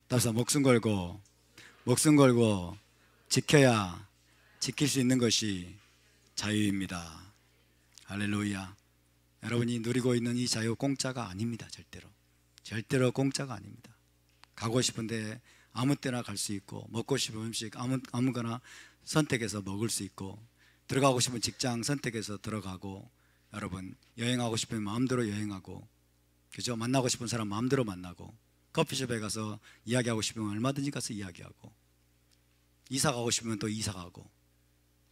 따라서 목숨 걸고 지켜야 지킬 수 있는 것이 자유입니다. 할렐루야. 여러분이 누리고 있는 이 자유 공짜가 아닙니다. 절대로 공짜가 아닙니다. 가고 싶은데 아무 때나 갈 수 있고, 먹고 싶은 음식 아무거나 선택해서 먹을 수 있고, 들어가고 싶은 직장 선택해서 들어가고, 여러분 여행하고 싶으면 마음대로 여행하고, 그죠? 만나고 싶은 사람 마음대로 만나고, 커피숍에 가서 이야기하고 싶으면 얼마든지 가서 이야기하고, 이사 가고 싶으면 또 이사 가고,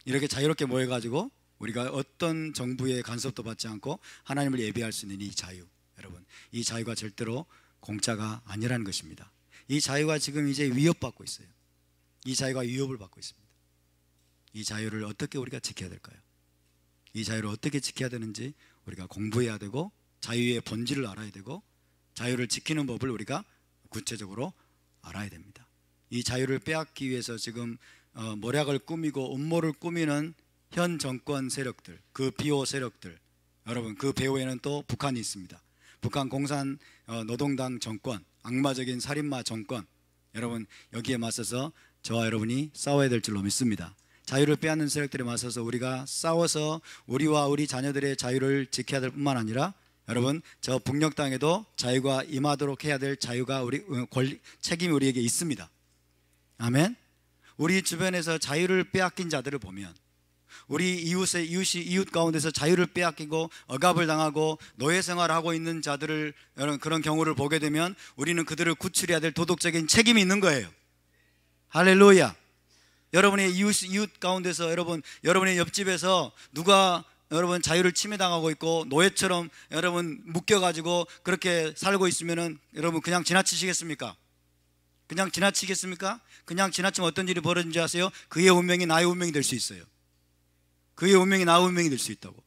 이렇게 자유롭게 모여가지고 우리가 어떤 정부의 간섭도 받지 않고 하나님을 예배할 수 있는 이 자유, 여러분 이 자유가 절대로 공짜가 아니라는 것입니다. 이 자유가 지금 이제 위협받고 있어요. 이 자유가 위협을 받고 있습니다. 이 자유를 어떻게 우리가 지켜야 될까요? 이 자유를 어떻게 지켜야 되는지 우리가 공부해야 되고, 자유의 본질을 알아야 되고, 자유를 지키는 법을 우리가 구체적으로 알아야 됩니다. 이 자유를 빼앗기 위해서 지금 모략을 꾸미고 음모를 꾸미는 현 정권 세력들, 그 비호 세력들, 여러분 그 배후에는 또 북한이 있습니다. 북한 공산 노동당 정권, 악마적인 살인마 정권, 여러분 여기에 맞서서 저와 여러분이 싸워야 될 줄로 믿습니다. 자유를 빼앗는 세력들에 맞서서 우리가 싸워서 우리와 우리 자녀들의 자유를 지켜야 될 뿐만 아니라, 여러분 저 북녘 땅에도 자유가 임하도록 해야 될 자유가 책임이 우리에게 있습니다. 아멘. 우리 주변에서 자유를 빼앗긴 자들을 보면, 우리 이웃 가운데서 자유를 빼앗기고 억압을 당하고 노예 생활하고 있는 자들을, 여러분 그런 경우를 보게 되면 우리는 그들을 구출해야 될 도덕적인 책임이 있는 거예요. 할렐루야. 여러분의 이웃 가운데서, 여러분의 옆집에서 누가 여러분 자유를 침해당하고 있고 노예처럼 여러분 묶여가지고 그렇게 살고 있으면은 여러분 그냥 지나치시겠습니까? 그냥 지나치면 어떤 일이 벌어진지 아세요? 그의 운명이 나의 운명이 될 수 있어요. 그의 운명이 나의 운명이 될 수 있다고.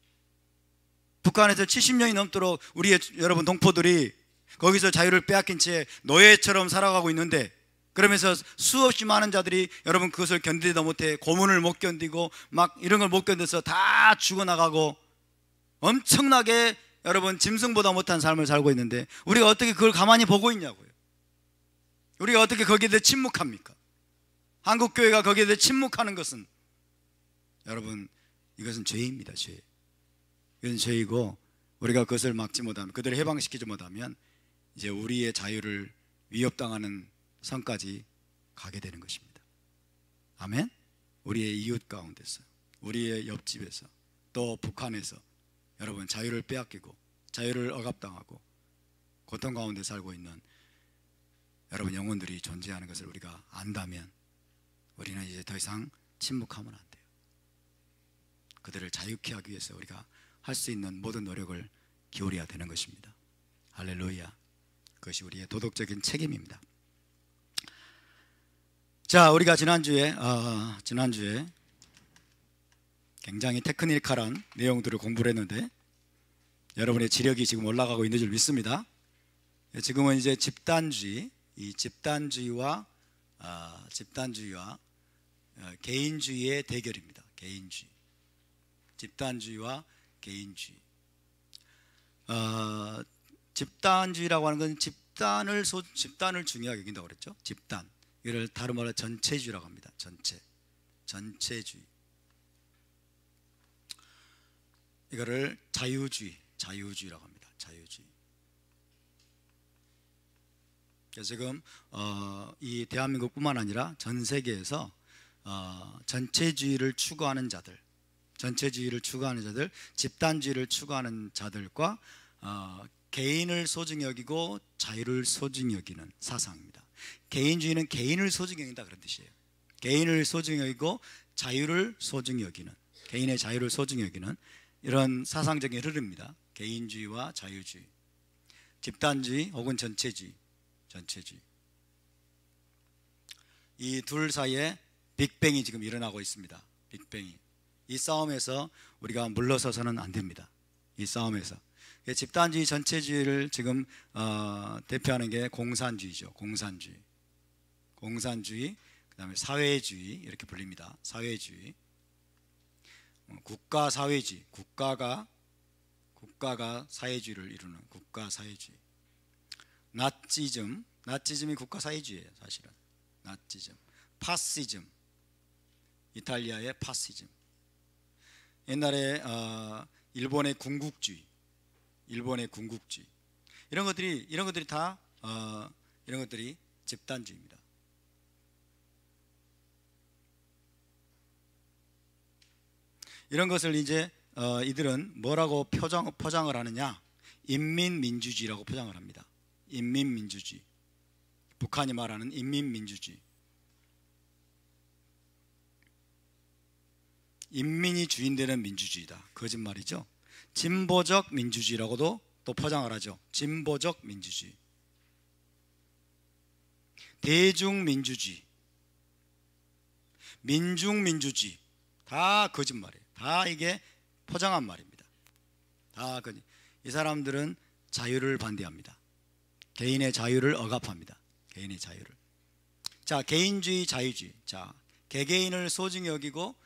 북한에서 70년이 넘도록 우리의 여러분 동포들이 거기서 자유를 빼앗긴 채 노예처럼 살아가고 있는데, 그러면서 수없이 많은 자들이 여러분 그것을 견디다 못해 고문을 못 견디고 막 이런 걸 못 견뎌서 다 죽어나가고 엄청나게 여러분 짐승보다 못한 삶을 살고 있는데, 우리가 어떻게 그걸 가만히 보고 있냐고요. 우리가 어떻게 거기에 대해 침묵합니까? 한국교회가 거기에 대해 침묵하는 것은, 여러분 이것은 죄입니다. 이건 죄이고, 우리가 그것을 막지 못하면, 그들을 해방시키지 못하면 이제 우리의 자유를 위협당하는 선까지 가게 되는 것입니다. 아멘. 우리의 이웃 가운데서, 우리의 옆집에서, 또 북한에서 여러분 자유를 빼앗기고 자유를 억압당하고 고통 가운데 살고 있는 여러분 영혼들이 존재하는 것을 우리가 안다면, 우리는 이제 더 이상 침묵하면 안 돼요. 그들을 자유케 하기 위해서 우리가 할 수 있는 모든 노력을 기울여야 되는 것입니다. 할렐루야. 그것이 우리의 도덕적인 책임입니다. 자, 우리가 지난주에 굉장히 테크니컬한 내용들을 공부를 했는데, 여러분의 지력이 지금 올라가고 있는 줄 믿습니다. 지금은 이제 집단주의와 개인주의의 대결입니다. 집단주의와 개인주의. 집단주의라고 하는 건 집단을 중요하게 여긴다고 그랬죠. 집단. 이를 다른 말로 전체주의라고 합니다. 전체주의. 이거를 자유주의라고 합니다. 자유주의. 지금 이 대한민국뿐만 아니라 전 세계에서 전체주의를 추구하는 자들, 집단주의를 추구하는 자들과 개인을 소중히 여기고 자유를 소중히 여기는 사상입니다. 개인주의는 개인을 소중히 여긴다 그런 뜻이에요. 개인을 소중히 여기고 자유를 소중히 여기는, 개인의 자유를 소중히 여기는 이런 사상적인 흐름입니다. 개인주의와 자유주의, 집단주의 혹은 전체주의. 이 둘 사이에 빅뱅이 지금 일어나고 있습니다. 빅뱅이. 이 싸움에서 우리가 물러서서는 안 됩니다. 이 싸움에서 집단주의, 전체주의를 지금 대표하는 게 공산주의죠. 공산주의, 그 다음에 사회주의 이렇게 불립니다. 사회주의, 국가사회주의, 국가가 사회주의를 이루는 국가사회주의. 나치즘 나치즘이 국가사회주의예요. 사실은 나치즘, 파시즘, 이탈리아의 파시즘. 옛날에 일본의 군국주의, 이런 것들이 다 이런 것들이 집단주의입니다. 이런 것을 이제 이들은 뭐라고 포장을 하느냐? 인민민주주의라고 포장을 합니다. 인민민주주의. 북한이 말하는 인민민주주의. 인민이 주인되는 민주주의다. 거짓말이죠. 진보적 민주주의라고도 또 포장을 하죠. 진보적 민주주의. 대중민주주의, 민중민주주의, 다 거짓말이에요. 다 이게 포장한 말입니다. 다 이 사람들은 자유를 반대합니다. 개인의 자유를 억압합니다. 개인의 자유를. 자, 개인주의, 자유주의. 자, 개개인을 소중히 여기고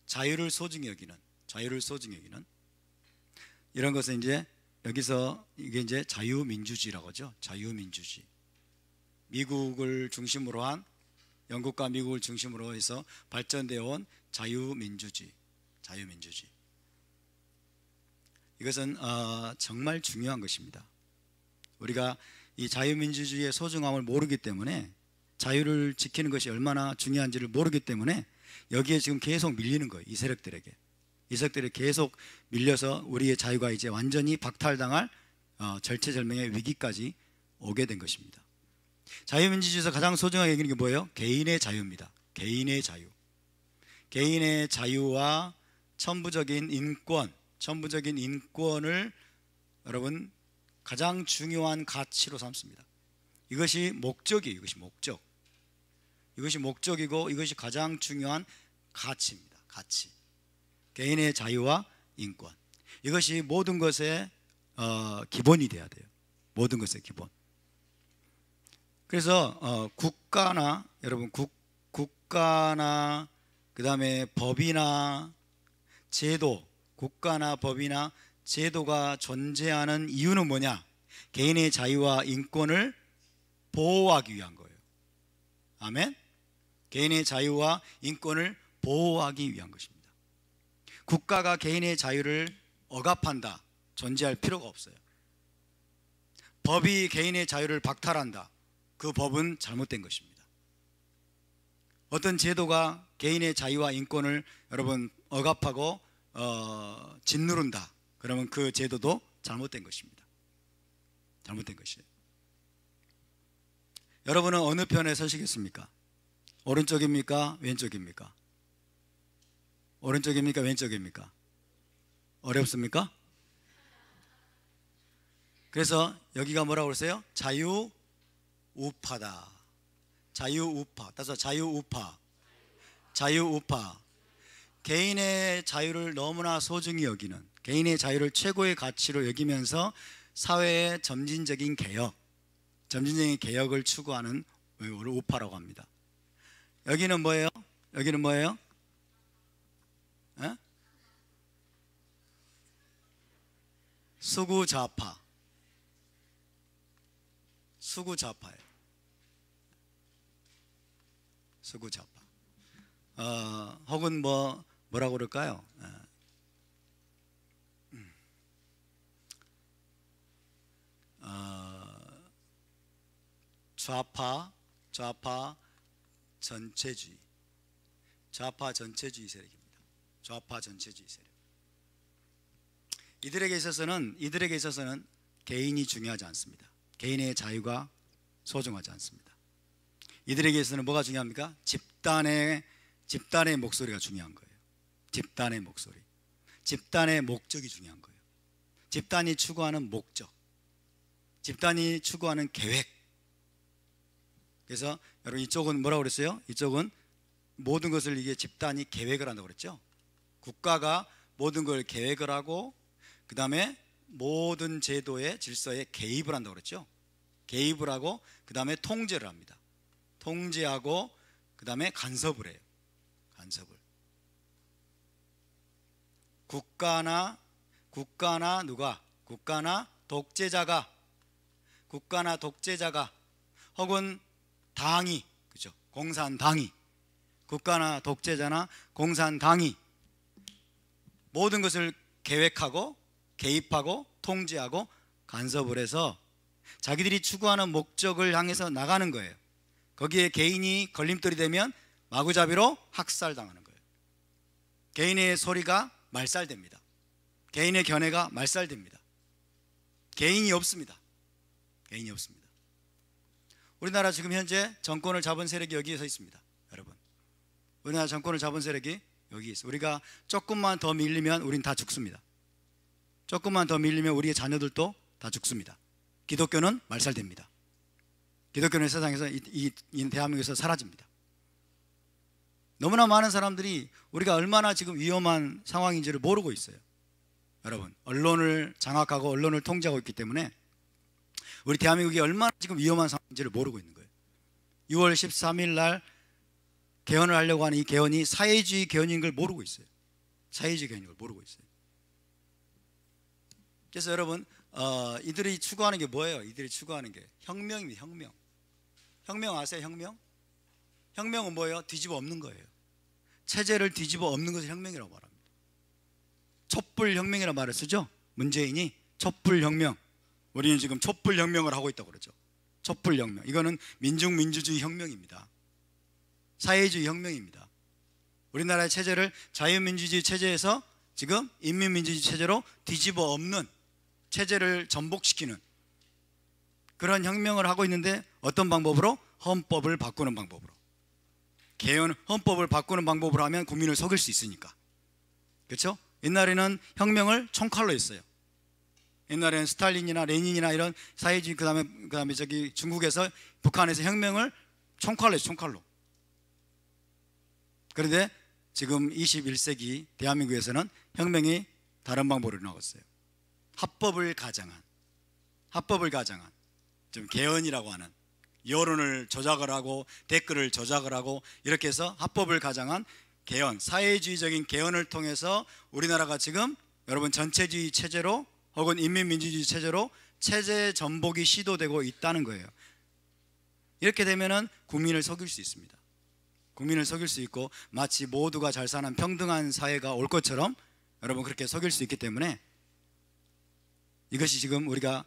자유를 소중히 여기는 이런 것은 이제 여기서 이게 이제 자유민주주의라고 하죠. 자유민주주의. 미국을 중심으로 한, 영국과 미국을 중심으로 해서 발전되어 온 자유민주주의. 이것은 정말 중요한 것입니다. 우리가 이 자유민주주의의 소중함을 모르기 때문에, 자유를 지키는 것이 얼마나 중요한지를 모르기 때문에 여기에 지금 계속 밀리는 거예요. 이 세력들에게 계속 밀려서 우리의 자유가 이제 완전히 박탈당할 절체절명의 위기까지 오게 된 것입니다. 자유민주주의에서 가장 소중하게 여기는 게 뭐예요? 개인의 자유입니다. 개인의 자유와 천부적인 인권을 여러분 가장 중요한 가치로 삼습니다. 이것이 목적이에요. 이것이 목적이고 이것이 가장 중요한 가치입니다. 가치. 개인의 자유와 인권. 이것이 모든 것의 기본이 돼야 돼요. 모든 것의 기본. 그래서 국가나 그다음에 법이나 제도, 국가나 법이나 제도가 존재하는 이유는 뭐냐? 개인의 자유와 인권을 보호하기 위한 거예요. 아멘? 개인의 자유와 인권을 보호하기 위한 것입니다. 국가가 개인의 자유를 억압한다, 존재할 필요가 없어요. 법이 개인의 자유를 박탈한다, 그 법은 잘못된 것입니다. 어떤 제도가 개인의 자유와 인권을 여러분 억압하고 짓누른다, 그러면 그 제도도 잘못된 것입니다. 잘못된 것이에요. 여러분은 어느 편에 서시겠습니까? 오른쪽입니까? 왼쪽입니까? 오른쪽입니까? 왼쪽입니까? 어렵습니까? 그래서 여기가 뭐라고 그랬어요? 자유우파다. 자유우파. 따라서 자유우파. 개인의 자유를 너무나 소중히 여기는, 개인의 자유를 최고의 가치로 여기면서 사회의 점진적인 개혁을 추구하는 우파라고 합니다. 여기는 뭐예요? 수구좌파예요. 수구좌파. 혹은 뭐라고 그럴까요? 좌파 전체주의 세력입니다. 좌파 전체주의 세력. 이들에게 있어서는 개인이 중요하지 않습니다. 개인의 자유가 소중하지 않습니다. 이들에게 있어서는 뭐가 중요합니까? 집단의 목소리가 중요한 거예요. 집단의 목적이 중요한 거예요. 집단이 추구하는 목적, 집단이 추구하는 계획. 그래서 여러분 이쪽은 뭐라고 그랬어요? 이쪽은 모든 것을 이게 집단이 계획을 한다고 그랬죠. 국가가 모든 걸 계획을 하고 그 다음에 모든 제도의 질서에 개입을 한다고 그랬죠. 개입을 하고 그 다음에 통제를 합니다. 통제하고 그 다음에 간섭을 해요. 국가나 독재자가 혹은 당이, 그죠? 공산당이, 국가나 독재자나 공산당이 모든 것을 계획하고 개입하고 통제하고 간섭을 해서 자기들이 추구하는 목적을 향해서 나가는 거예요. 거기에 개인이 걸림돌이 되면 마구잡이로 학살당하는 거예요. 개인의 소리가 말살됩니다. 개인의 견해가 말살됩니다. 개인이 없습니다. 개인이 없습니다. 우리나라 지금 현재 정권을 잡은 세력이 여기에 서 있습니다. 여러분, 우리나라 정권을 잡은 세력이 여기 있어요. 우리가 조금만 더 밀리면 우린 다 죽습니다. 조금만 더 밀리면 우리의 자녀들도 다 죽습니다. 기독교는 말살됩니다. 기독교는 세상에서 이 대한민국에서 사라집니다. 너무나 많은 사람들이 우리가 얼마나 지금 위험한 상황인지를 모르고 있어요. 여러분, 언론을 장악하고 언론을 통제하고 있기 때문에 우리 대한민국이 얼마나 지금 위험한 상황인지를 모르고 있는 거예요. 6월 13일 날 개헌을 하려고 하는 이 개헌이 사회주의 개헌인 걸 모르고 있어요. 사회주의 개헌인 걸 모르고 있어요. 그래서 여러분, 이들이 추구하는 게 뭐예요? 이들이 추구하는 게 혁명입니다. 혁명. 혁명 아세요? 혁명? 혁명은 뭐예요? 뒤집어 엎는 거예요. 체제를 뒤집어 엎는 것을 혁명이라고 말합니다. 촛불혁명이라는 말을 쓰죠. 문재인이 촛불혁명. 우리는 지금 촛불혁명을 하고 있다고 그러죠. 촛불혁명. 이거는 민중민주주의 혁명입니다. 사회주의 혁명입니다. 우리나라의 체제를 자유민주주의 체제에서 지금 인민민주주의 체제로 뒤집어 엎는, 체제를 전복시키는 그런 혁명을 하고 있는데, 어떤 방법으로? 헌법을 바꾸는 방법으로. 개헌, 헌법을 바꾸는 방법으로 하면 국민을 속일 수 있으니까. 그렇죠? 옛날에는 혁명을 총칼로 했어요. 옛날에는 스탈린이나 레닌이나 이런 사회주의, 그다음에 저기 중국에서, 북한에서 혁명을 총칼로 했어요. 총칼로. 그런데 지금 21세기 대한민국에서는 혁명이 다른 방법으로 나왔어요. 합법을 가장한 좀 개헌이라고 하는, 여론을 조작을 하고 댓글을 조작을 하고 이렇게 해서 합법을 가장한 개헌, 사회주의적인 개헌을 통해서 우리나라가 지금 여러분 전체주의 체제로 혹은 인민민주주의 체제로 체제 전복이 시도되고 있다는 거예요. 이렇게 되면은 국민을 속일 수 있습니다. 국민을 속일 수 있고, 마치 모두가 잘 사는 평등한 사회가 올 것처럼 여러분 그렇게 속일 수 있기 때문에, 이것이 지금 우리가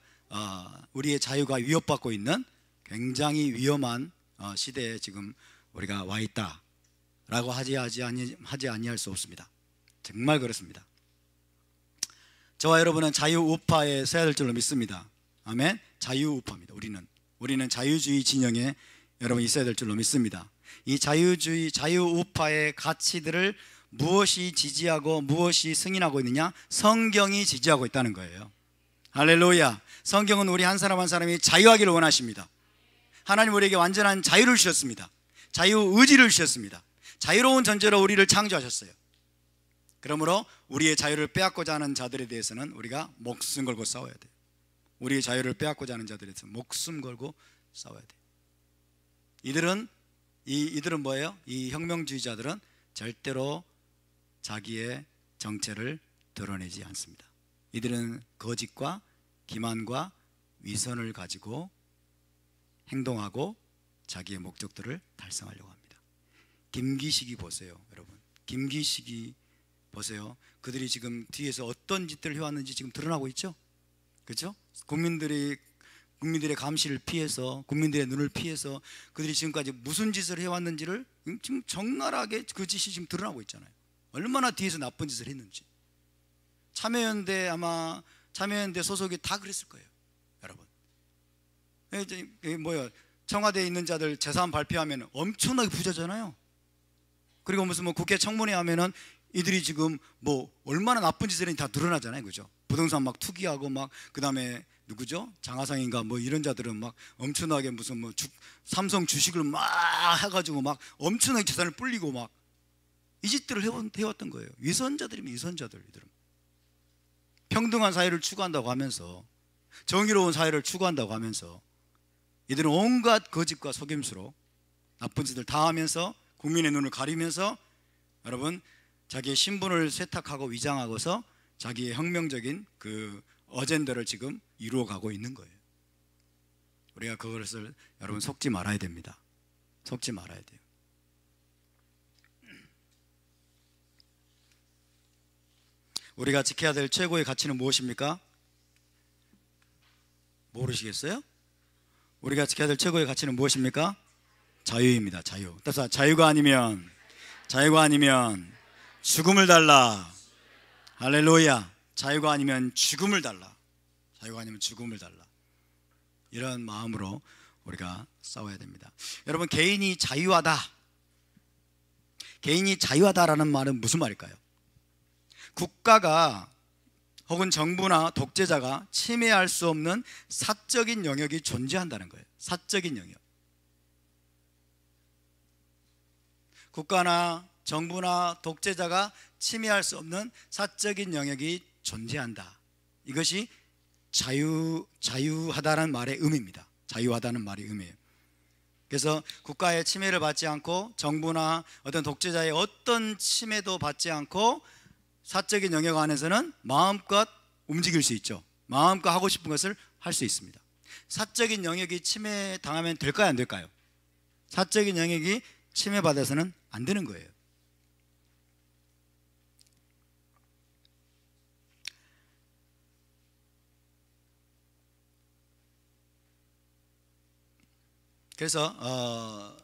우리의 자유가 위협받고 있는 굉장히 위험한 시대에 지금 우리가 와 있다라고 하지 아니할 수 없습니다. 정말 그렇습니다. 저와 여러분은 자유우파에 서야 될 줄로 믿습니다. 아멘. 자유우파입니다. 우리는 자유주의 진영에 여러분 있어야 될 줄로 믿습니다. 이 자유우파의 가치들을 무엇이 지지하고 무엇이 승인하고 있느냐? 성경이 지지하고 있다는 거예요. 할렐루야. 성경은 우리 한 사람 한 사람이 자유하기를 원하십니다. 하나님 우리에게 완전한 자유를 주셨습니다. 자유의지를 주셨습니다. 자유로운 존재로 우리를 창조하셨어요. 그러므로 우리의 자유를 빼앗고자 하는 자들에 대해서는 우리가 목숨 걸고 싸워야 돼요. 우리의 자유를 빼앗고자 하는 자들에 대해서 목숨 걸고 싸워야 돼요. 이들은 뭐예요? 이 혁명주의자들은 절대로 자기의 정체를 드러내지 않습니다. 이들은 거짓과 기만과 위선을 가지고 행동하고 자기의 목적들을 달성하려고 합니다. 김기식이 보세요, 여러분. 김기식이 보세요. 그들이 지금 뒤에서 어떤 짓들을 해왔는지 지금 드러나고 있죠? 그렇죠? 국민들의 감시를 피해서, 국민들의 눈을 피해서 그들이 지금까지 무슨 짓을 해왔는지를 지금 적나라하게 그 짓이 지금 드러나고 있잖아요. 얼마나 뒤에서 나쁜 짓을 했는지. 참여연대 소속이 다 그랬을 거예요, 여러분. 청와대에 있는 자들 재산 발표하면 엄청나게 부자잖아요. 그리고 무슨 국회 청문회 하면은 이들이 지금 얼마나 나쁜 짓을 했는지 다 드러나잖아요, 그죠? 부동산 막 투기하고 그 다음에 누구죠? 장하상인가 이런 자들은 엄청나게 무슨 삼성 주식을 해가지고 엄청나게 재산을 불리고 이 짓들을 해왔던 거예요. 위선자들이면 위선자들. 이들은 평등한 사회를 추구한다고 하면서, 정의로운 사회를 추구한다고 하면서, 이들은 온갖 거짓과 속임수로 나쁜 짓을 다 하면서 국민의 눈을 가리면서 여러분 자기의 신분을 세탁하고 위장하고서 자기의 혁명적인 그 어젠더를 지금 이루어가고 있는 거예요. 우리가 그것을 여러분 속지 말아야 됩니다. 속지 말아야 돼요. 우리가 지켜야 될 최고의 가치는 무엇입니까? 모르시겠어요? 우리가 지켜야 될 최고의 가치는 무엇입니까? 자유입니다. 자유. 따라서 자유가 아니면 죽음을 달라. 할렐루야. 자유가 아니면 죽음을 달라. 자유가 아니면 죽음을 달라. 이런 마음으로 우리가 싸워야 됩니다. 여러분, 개인이 자유하다. 개인이 자유하다라는 말은 무슨 말일까요? 국가가 혹은 정부나 독재자가 침해할 수 없는 사적인 영역이 존재한다는 거예요. 사적인 영역. 국가나 정부나 독재자가 침해할 수 없는 사적인 영역이 존재한다. 이것이 자유하다는 말의 의미입니다. 자유하다는 말의 의미예요. 그래서 국가의 침해를 받지 않고 정부나 어떤 독재자의 어떤 침해도 받지 않고 사적인 영역 안에서는 마음껏 움직일 수 있죠. 마음껏 하고 싶은 것을 할 수 있습니다. 사적인 영역이 침해당하면 될까요? 안 될까요? 사적인 영역이 침해받아서는 안 되는 거예요. 그래서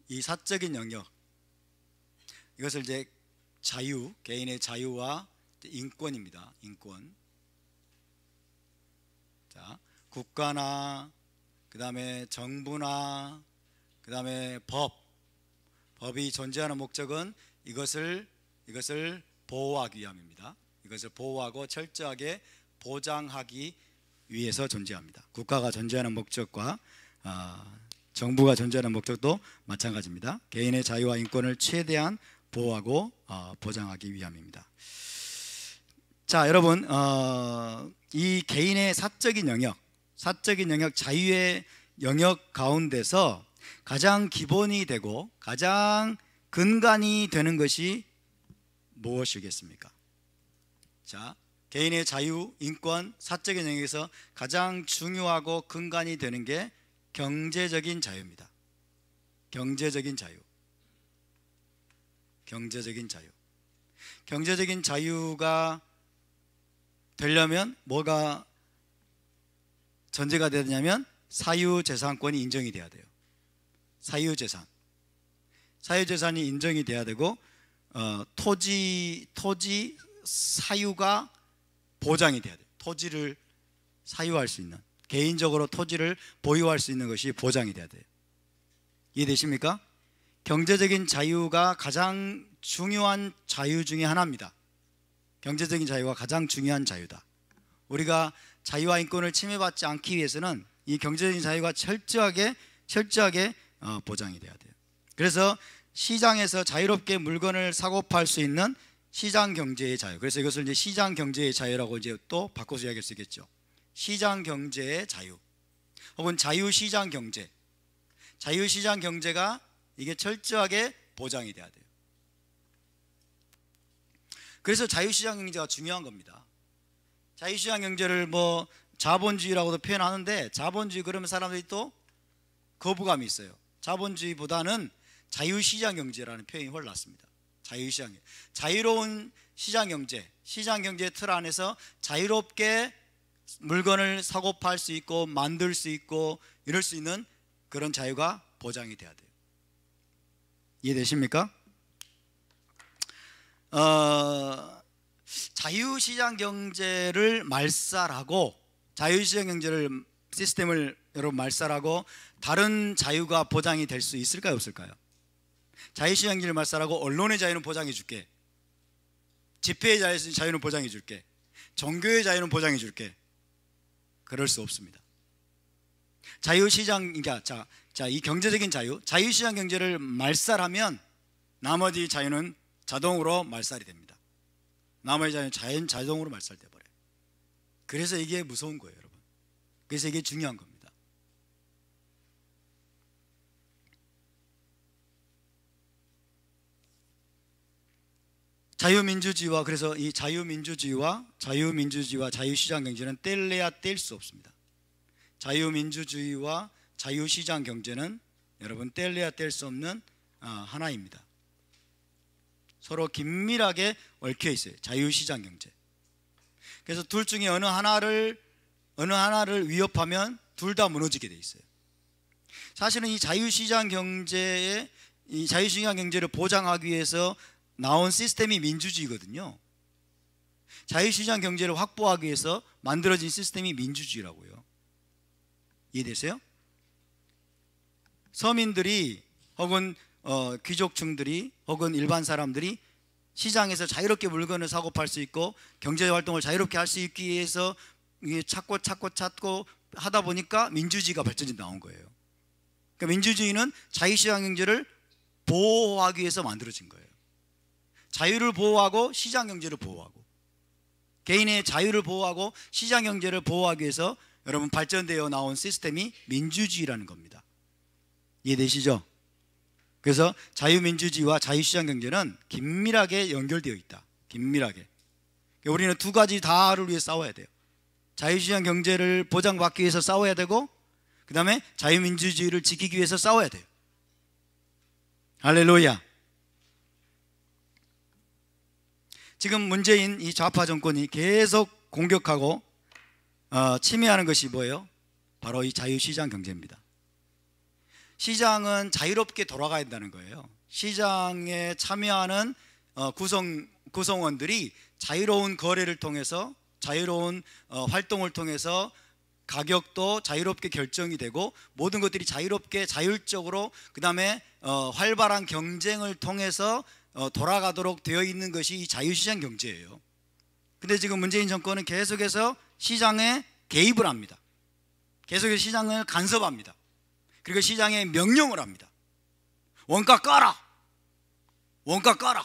이 사적인 영역, 이것을 이제 자유, 개인의 자유와 인권입니다. 인권. 자, 국가나 그 다음에 정부나 그 다음에 법이 존재하는 목적은 이것을 보호하기 위함입니다. 이것을 보호하고 철저하게 보장하기 위해서 존재합니다. 국가가 존재하는 목적과 정부가 존재하는 목적도 마찬가지입니다. 개인의 자유와 인권을 최대한 보호하고 보장하기 위함입니다. 자, 여러분, 이 개인의 사적인 영역, 자유의 영역 가운데서 가장 기본이 되고 가장 근간이 되는 것이 무엇이겠습니까? 자, 개인의 자유, 인권, 사적인 영역에서 가장 중요하고 근간이 되는 게 경제적인 자유입니다. 경제적인 자유. 경제적인 자유가 되려면 뭐가 전제가 되냐면 사유재산권이 인정이 돼야 돼요. 사유재산이 인정이 돼야 되고 토지 사유가 보장이 돼야 돼요. 토지를 사유할 수 있는, 개인적으로 토지를 보유할 수 있는 것이 보장이 돼야 돼요. 이해되십니까? 경제적인 자유가 가장 중요한 자유 중에 하나입니다. 경제적인 자유가 가장 중요한 자유다. 우리가 자유와 인권을 침해받지 않기 위해서는 이 경제적인 자유가 철저하게 보장이 돼야 돼요. 그래서 시장에서 자유롭게 물건을 사고 팔 수 있는 시장 경제의 자유. 그래서 이것을 이제 시장 경제의 자유라고 이제 또 바꿔서 이야기할 수 있겠죠. 시장 경제의 자유, 혹은 자유시장 경제. 자유시장 경제가 이게 철저하게 보장이 돼야 돼요. 그래서 자유시장 경제가 중요한 겁니다. 자유시장 경제를 뭐 자본주의라고도 표현하는데, 자본주의 그러면 사람들이 또 거부감이 있어요. 자본주의보다는 자유시장 경제라는 표현이 훨씬 낫습니다. 자유시장 경제, 자유로운 시장 경제, 시장 경제 틀 안에서 자유롭게 물건을 사고 팔 수 있고 만들 수 있고 이럴 수 있는 그런 자유가 보장이 돼야 돼요. 이해되십니까? 자유시장 경제를 말살하고, 자유시장 경제를 시스템을 여러분 말살하고 다른 자유가 보장이 될 수 있을까요, 없을까요? 자유시장 경제를 말살하고 언론의 자유는 보장해 줄게, 집회의 자유는 보장해 줄게, 종교의 자유는 보장해 줄게. 그럴 수 없습니다. 자유시장, 그러니까 이 경제적인 자유, 자유시장 경제를 말살하면 나머지 자유는 자동으로 말살이 됩니다. 나머지 자유는 자동으로 말살돼 버려요. 그래서 이게 무서운 거예요, 여러분. 그래서 이게 중요한 겁니다. 자유민주주의와, 그래서 이 자유민주주의와 자유시장 경제는 뗄래야 뗄 수 없습니다. 자유민주주의와 자유시장 경제는 여러분 뗄래야 뗄 수 없는 하나입니다. 서로 긴밀하게 얽혀 있어요. 자유시장 경제. 그래서 둘 중에 어느 하나를 위협하면 둘 다 무너지게 돼 있어요. 사실은 이 자유시장 경제를 보장하기 위해서 나온 시스템이 민주주의거든요. 자유시장 경제를 확보하기 위해서 만들어진 시스템이 민주주의라고요. 이해되세요? 서민들이 혹은 귀족층들이 혹은 일반 사람들이 시장에서 자유롭게 물건을 사고 팔 수 있고 경제활동을 자유롭게 할 수 있기 위해서 찾고 하다 보니까 민주주의가 발전이 나온 거예요. 그러니까 민주주의는 자유시장 경제를 보호하기 위해서 만들어진 거예요. 자유를 보호하고 시장 경제를 보호하고, 개인의 자유를 보호하고 시장 경제를 보호하기 위해서 여러분 발전되어 나온 시스템이 민주주의라는 겁니다. 이해되시죠? 그래서 자유민주주의와 자유시장 경제는 긴밀하게 연결되어 있다. 긴밀하게. 우리는 두 가지 다를 위해 싸워야 돼요. 자유시장 경제를 보장받기 위해서 싸워야 되고, 그 다음에 자유민주주의를 지키기 위해서 싸워야 돼요. 할렐루야. 지금 문재인 이 좌파 정권이 계속 공격하고 침해하는 것이 뭐예요? 바로 이 자유시장 경제입니다. 시장은 자유롭게 돌아가야 한다는 거예요. 시장에 참여하는 구성원들이 자유로운 거래를 통해서, 자유로운 활동을 통해서 가격도 자유롭게 결정이 되고 모든 것들이 자유롭게 자율적으로, 그 다음에 활발한 경쟁을 통해서 돌아가도록 되어 있는 것이 이 자유시장 경제예요. 근데 지금 문재인 정권은 계속해서 시장에 개입을 합니다. 계속해서 시장을 간섭합니다. 그리고 시장에 명령을 합니다. 원가 까라! 원가 까라!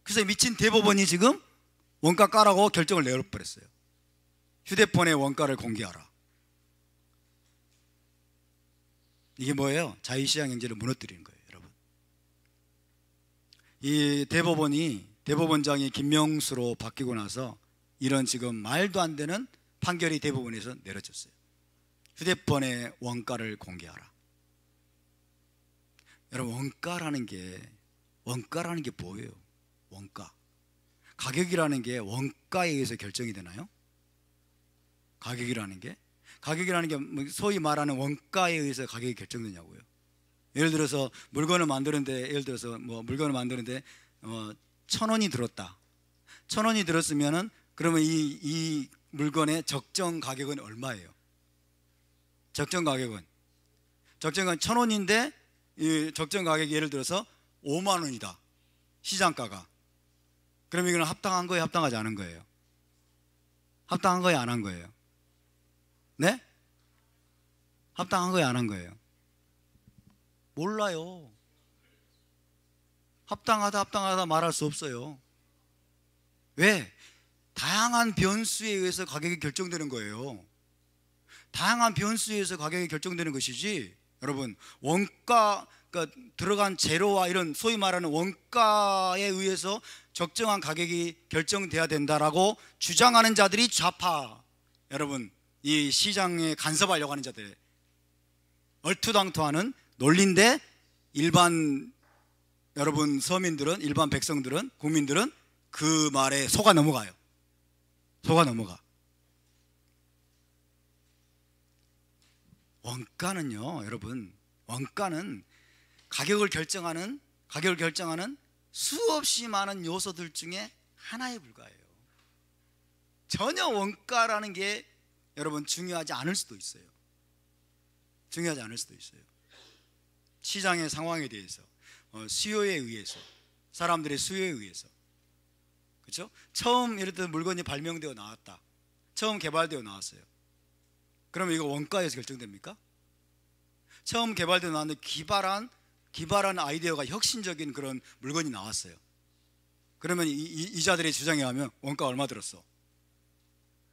그래서 미친 대법원이 지금 원가 까라고 결정을 내려버렸어요. 휴대폰의 원가를 공개하라. 이게 뭐예요? 자유시장 경제를 무너뜨리는 거예요, 여러분. 이 대법원장이 김명수로 바뀌고 나서 이런 지금 말도 안 되는 판결이 대법원에서 내려졌어요. 휴대폰의 원가를 공개하라. 여러분, 원가라는 게 뭐예요? 원가. 가격이라는 게 원가에 의해서 결정이 되나요? 가격이라는 게 소위 말하는 원가에 의해서 가격이 결정되냐고요. 예를 들어서 물건을 만드는데 1,000원이 들었다. 1,000원이 들었으면은 그러면 이 물건의 적정 가격은 얼마예요? 적정 가격은 1,000원인데 이 적정 가격이 예를 들어서 5만 원이다. 시장가가. 그럼 이거는 합당한 거예요? 합당하지 않은 거예요? 합당한 거예요? 안 한 거예요? 네? 합당한 거예요? 안 한 거예요? 몰라요. 합당하다 말할 수 없어요. 왜? 다양한 변수에 의해서 가격이 결정되는 거예요. 다양한 변수에 의해서 가격이 결정되는 것이지, 여러분, 원가, 그러니까 들어간 재료와 이런 소위 말하는 원가에 의해서 적정한 가격이 결정돼야 된다라고 주장하는 자들이 좌파, 여러분, 이 시장에 간섭하려고 하는 자들, 얼토당토하는 논리인데, 일반 여러분 서민들은, 일반 백성들은, 국민들은 그 말에 속아 넘어가요. 속아 넘어가. 원가는요, 여러분, 원가는 가격을 결정하는 수없이 많은 요소들 중에 하나에 불과해요. 전혀 원가라는 게 여러분 중요하지 않을 수도 있어요. 중요하지 않을 수도 있어요. 시장의 상황에 대해서, 수요에 의해서, 사람들의 수요에 의해서, 그렇죠? 처음 예를 들어 물건이 발명되어 나왔다. 처음 개발되어 나왔어요. 그러면 이거 원가에서 결정됩니까? 처음 개발되어 나왔는데 기발한 아이디어가 혁신적인 그런 물건이 나왔어요. 그러면 이자들의 주장에 하면 원가 얼마 들었어?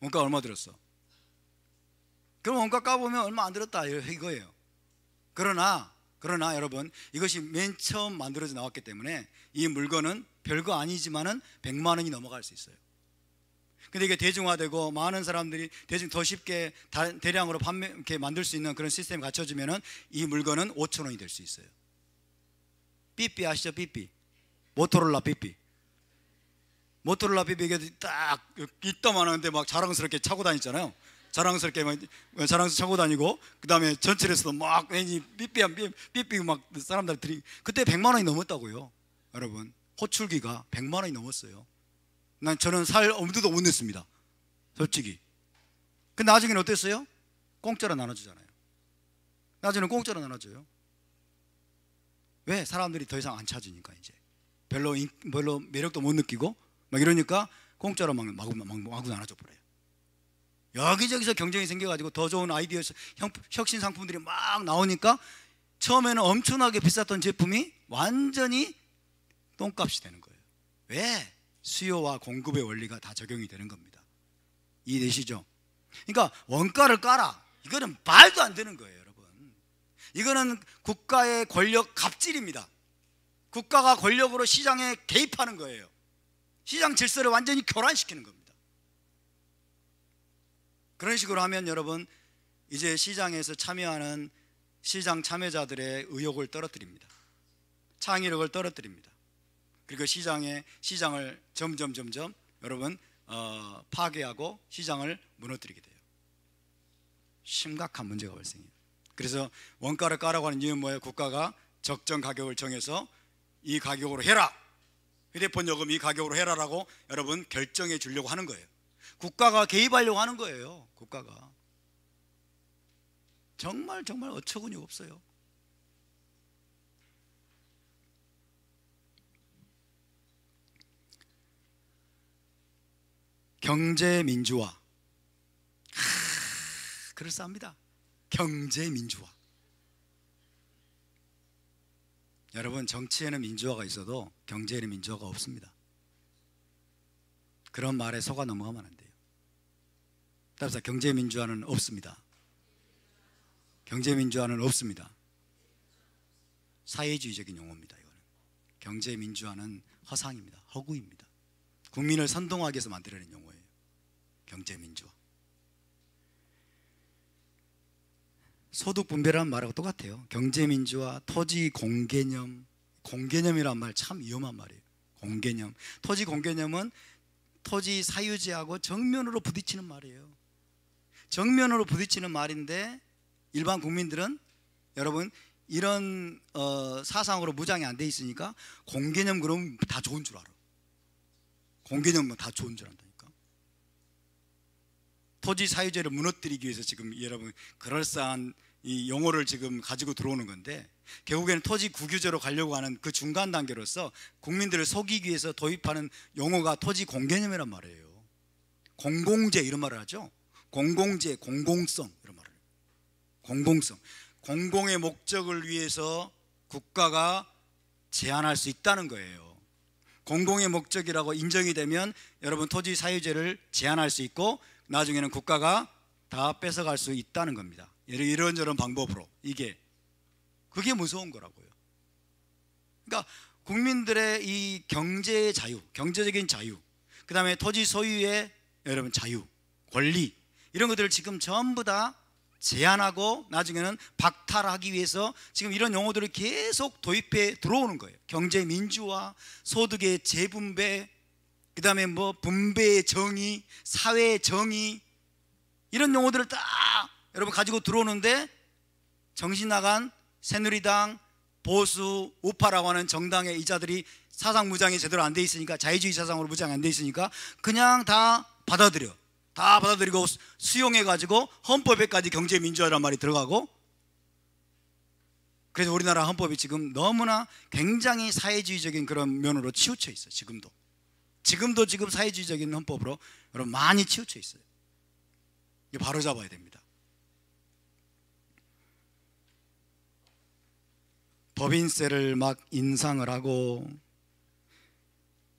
원가 얼마 들었어? 그럼 원가 까보면 얼마 안 들었다 이거예요. 그러나 여러분, 이것이 맨 처음 만들어져 나왔기 때문에 이 물건은 별거 아니지만은 100만 원이 넘어갈 수 있어요. 근데 이게 대중화되고 많은 사람들이 더 쉽게 대량으로 판매 이렇게 만들 수 있는 그런 시스템이 갖춰지면은 이 물건은 5,000원이 될 수 있어요. 삐삐 아시죠? 삐삐. 모토로라 삐삐. 모토로라 삐삐 이게 딱 이따만한데 막 자랑스럽게 차고 다니잖아요. 자랑스럽게 막 차고 다니고, 그 다음에 전철에서도 막 왠지 삐삐 막 사람들이 그때 100만 원이 넘었다고요. 여러분, 호출기가 100만 원이 넘었어요. 저는 살 엄두도 못 냈습니다, 솔직히. 근데 나중에는 어땠어요? 공짜로 나눠주잖아요. 나중에는 공짜로 나눠줘요. 왜? 사람들이 더 이상 안 찾으니까. 이제 별로 매력도 못 느끼고 막 이러니까 공짜로 막 마구 나눠줘 버려요. 여기저기서 경쟁이 생겨가지고 더 좋은 아이디어, 혁신 상품들이 막 나오니까 처음에는 엄청나게 비쌌던 제품이 완전히 똥값이 되는 거예요. 왜? 수요와 공급의 원리가 다 적용이 되는 겁니다. 이해되시죠? 그러니까 원가를 깔아, 이거는 말도 안 되는 거예요, 여러분. 이거는 국가의 권력 갑질입니다. 국가가 권력으로 시장에 개입하는 거예요. 시장 질서를 완전히 교란시키는 겁니다. 그런 식으로 하면 여러분, 이제 시장에서 참여하는 시장 참여자들의 의욕을 떨어뜨립니다. 창의력을 떨어뜨립니다. 그리고 시장을 점점 여러분 파괴하고 시장을 무너뜨리게 돼요. 심각한 문제가 발생해요. 그래서 원가를 까라고 하는 이유는 뭐예요? 국가가 적정 가격을 정해서 이 가격으로 해라, 휴대폰 요금 이 가격으로 해라라고 여러분 결정해 주려고 하는 거예요. 국가가 개입하려고 하는 거예요. 국가가 정말 어처구니 없어요. 경제민주화, 그럴싸합니다. 경제민주화. 여러분, 정치에는 민주화가 있어도 경제에는 민주화가 없습니다. 그런 말에 속아 넘어가면 안 돼요. 따라서 경제민주화는 없습니다. 경제민주화는 없습니다. 사회주의적인 용어입니다. 이거는 경제민주화는 허상입니다. 허구입니다. 국민을 선동하기 위해서 만들어낸 용어예요, 경제민주화. 소득분배라는 말하고 똑같아요. 경제민주화, 토지 공개념. 공개념이란 말 참 위험한 말이에요. 공개념. 토지 공개념은 토지 사유지하고 정면으로 부딪히는 말이에요. 정면으로 부딪히는 말인데 일반 국민들은 여러분 이런 사상으로 무장이 안 돼 있으니까 공개념 그러면 다 좋은 줄 알아. 공개념은 다 좋은 줄 안다니까. 토지 사유제를 무너뜨리기 위해서 지금 여러분 그럴싸한 이 용어를 지금 가지고 들어오는 건데, 결국에는 토지 국유제로 가려고 하는 그 중간 단계로서 국민들을 속이기 위해서 도입하는 용어가 토지 공개념이란 말이에요. 공공재 이런 말을 하죠. 공공재, 공공성 이런 말을 해요. 공공성, 공공의 목적을 위해서 국가가 제한할 수 있다는 거예요. 공공의 목적이라고 인정이 되면 여러분 토지 사유제를 제한할 수 있고 나중에는 국가가 다 뺏어갈 수 있다는 겁니다. 이런저런 방법으로. 그게 무서운 거라고요. 그러니까 국민들의 이 경제의 자유, 경제적인 자유, 그 다음에 토지 소유의 여러분 자유, 권리, 이런 것들을 지금 전부 다 제한하고 나중에는 박탈하기 위해서 지금 이런 용어들을 계속 도입해 들어오는 거예요. 경제 민주화, 소득의 재분배, 그 다음에 뭐 분배의 정의, 사회의 정의, 이런 용어들을 딱 여러분 가지고 들어오는데 정신 나간 새누리당, 보수, 우파라고 하는 정당의 이자들이 사상 무장이 제대로 안 돼 있으니까, 자유주의 사상으로 무장이 안 돼 있으니까 그냥 다 받아들이고 수용해가지고 헌법에까지 경제민주화라는 말이 들어가고, 그래서 우리나라 헌법이 지금 너무나 굉장히 사회주의적인 그런 면으로 치우쳐 있어요. 지금도 지금 사회주의적인 헌법으로 여러분 많이 치우쳐 있어요. 이거 바로 잡아야 됩니다. 법인세를 막 인상을 하고,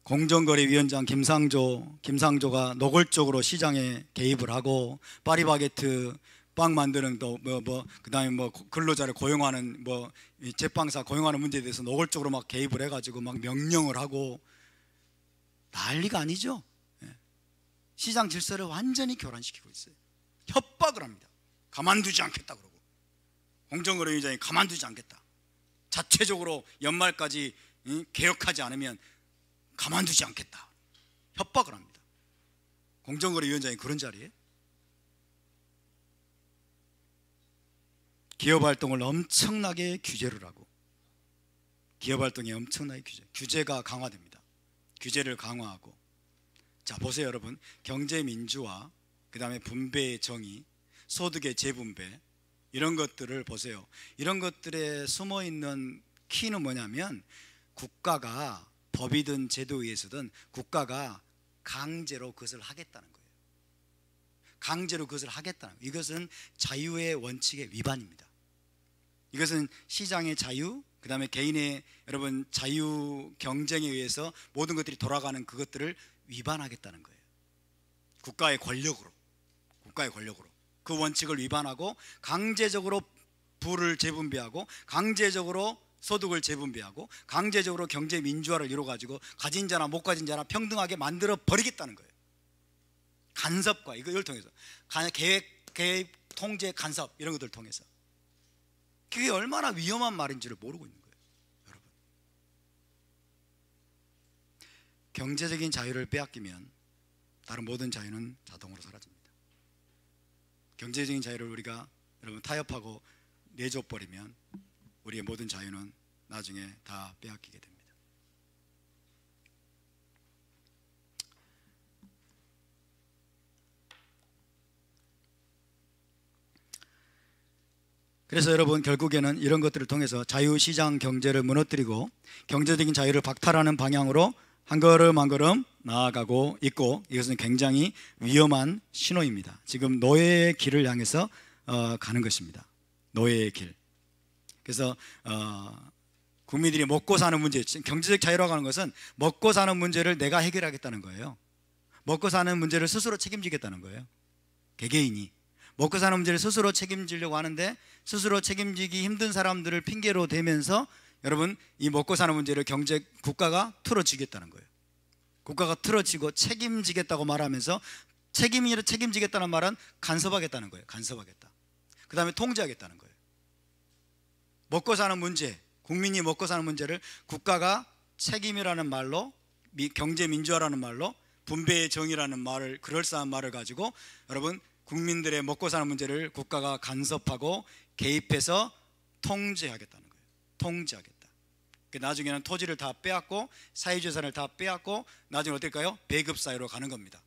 공정거래위원장 김상조가 노골적으로 시장에 개입을 하고, 파리바게트 빵 만드는 그다음에 뭐 근로자를 고용하는 제빵사 고용하는 문제에 대해서 노골적으로 막 개입을 해가지고 막 명령을 하고 난리가 아니죠. 시장 질서를 완전히 교란시키고 있어요. 협박을 합니다. 가만두지 않겠다 그러고, 공정거래위원장이 가만두지 않겠다, 자체적으로 연말까지 개혁하지 않으면 가만두지 않겠다, 협박을 합니다. 공정거래위원장이 그런 자리에 기업활동을 엄청나게 규제를 하고, 기업활동에 엄청나게 규제가 강화됩니다. 규제를 강화하고. 자, 보세요 여러분, 경제민주화, 그 다음에 분배의 정의, 소득의 재분배, 이런 것들을 보세요. 이런 것들에 숨어있는 키는 뭐냐면, 국가가 법이든 제도에 의해서든 국가가 강제로 그것을 하겠다는 거예요. 강제로 그것을 하겠다는 거예요. 이것은 자유의 원칙의 위반입니다. 이것은 시장의 자유, 그 다음에 개인의 여러분 자유 경쟁에 의해서 모든 것들이 돌아가는 그것들을 위반하겠다는 거예요. 국가의 권력으로 그 원칙을 위반하고, 강제적으로 부를 재분배하고, 강제적으로 소득을 재분배하고, 강제적으로 경제 민주화를 이루어가지고 가진 자나 못 가진 자나 평등하게 만들어 버리겠다는 거예요. 간섭과 이걸 통해서, 계획, 통제, 간섭, 이런 것들을 통해서. 그게 얼마나 위험한 말인지를 모르고 있는 거예요, 여러분. 경제적인 자유를 빼앗기면 다른 모든 자유는 자동으로 사라집니다. 경제적인 자유를 우리가 여러분 타협하고 내줘버리면 우리의 모든 자유는 나중에 다 빼앗기게 됩니다. 그래서 여러분, 결국에는 이런 것들을 통해서 자유시장 경제를 무너뜨리고 경제적인 자유를 박탈하는 방향으로 한 걸음 한 걸음 나아가고 있고, 이것은 굉장히 위험한 신호입니다. 지금 노예의 길을 향해서 가는 것입니다. 노예의 길. 그래서 국민들이 먹고 사는 문제, 경제적 자유라고 하는 것은 먹고 사는 문제를 내가 해결하겠다는 거예요. 먹고 사는 문제를 스스로 책임지겠다는 거예요. 개개인이 먹고 사는 문제를 스스로 책임지려고 하는데, 스스로 책임지기 힘든 사람들을 핑계로 대면서 여러분, 이 먹고 사는 문제를 국가가 틀어지겠다는 거예요. 국가가 틀어지고 책임지겠다고 말하면서, 책임지겠다는 말은 간섭하겠다는 거예요. 간섭하겠다. 그 다음에 통제하겠다는 거예요. 먹고 사는 문제, 국민이 먹고 사는 문제를 국가가 책임이라는 말로, 경제 민주화라는 말로, 분배의 정의라는 말을, 그럴싸한 말을 가지고 여러분, 국민들의 먹고 사는 문제를 국가가 간섭하고 개입해서 통제하겠다는 거예요. 통제하겠다. 나중에는 토지를 다 빼앗고 사회재산을 다 빼앗고 나중에 어떨까요? 배급사회로 가는 겁니다.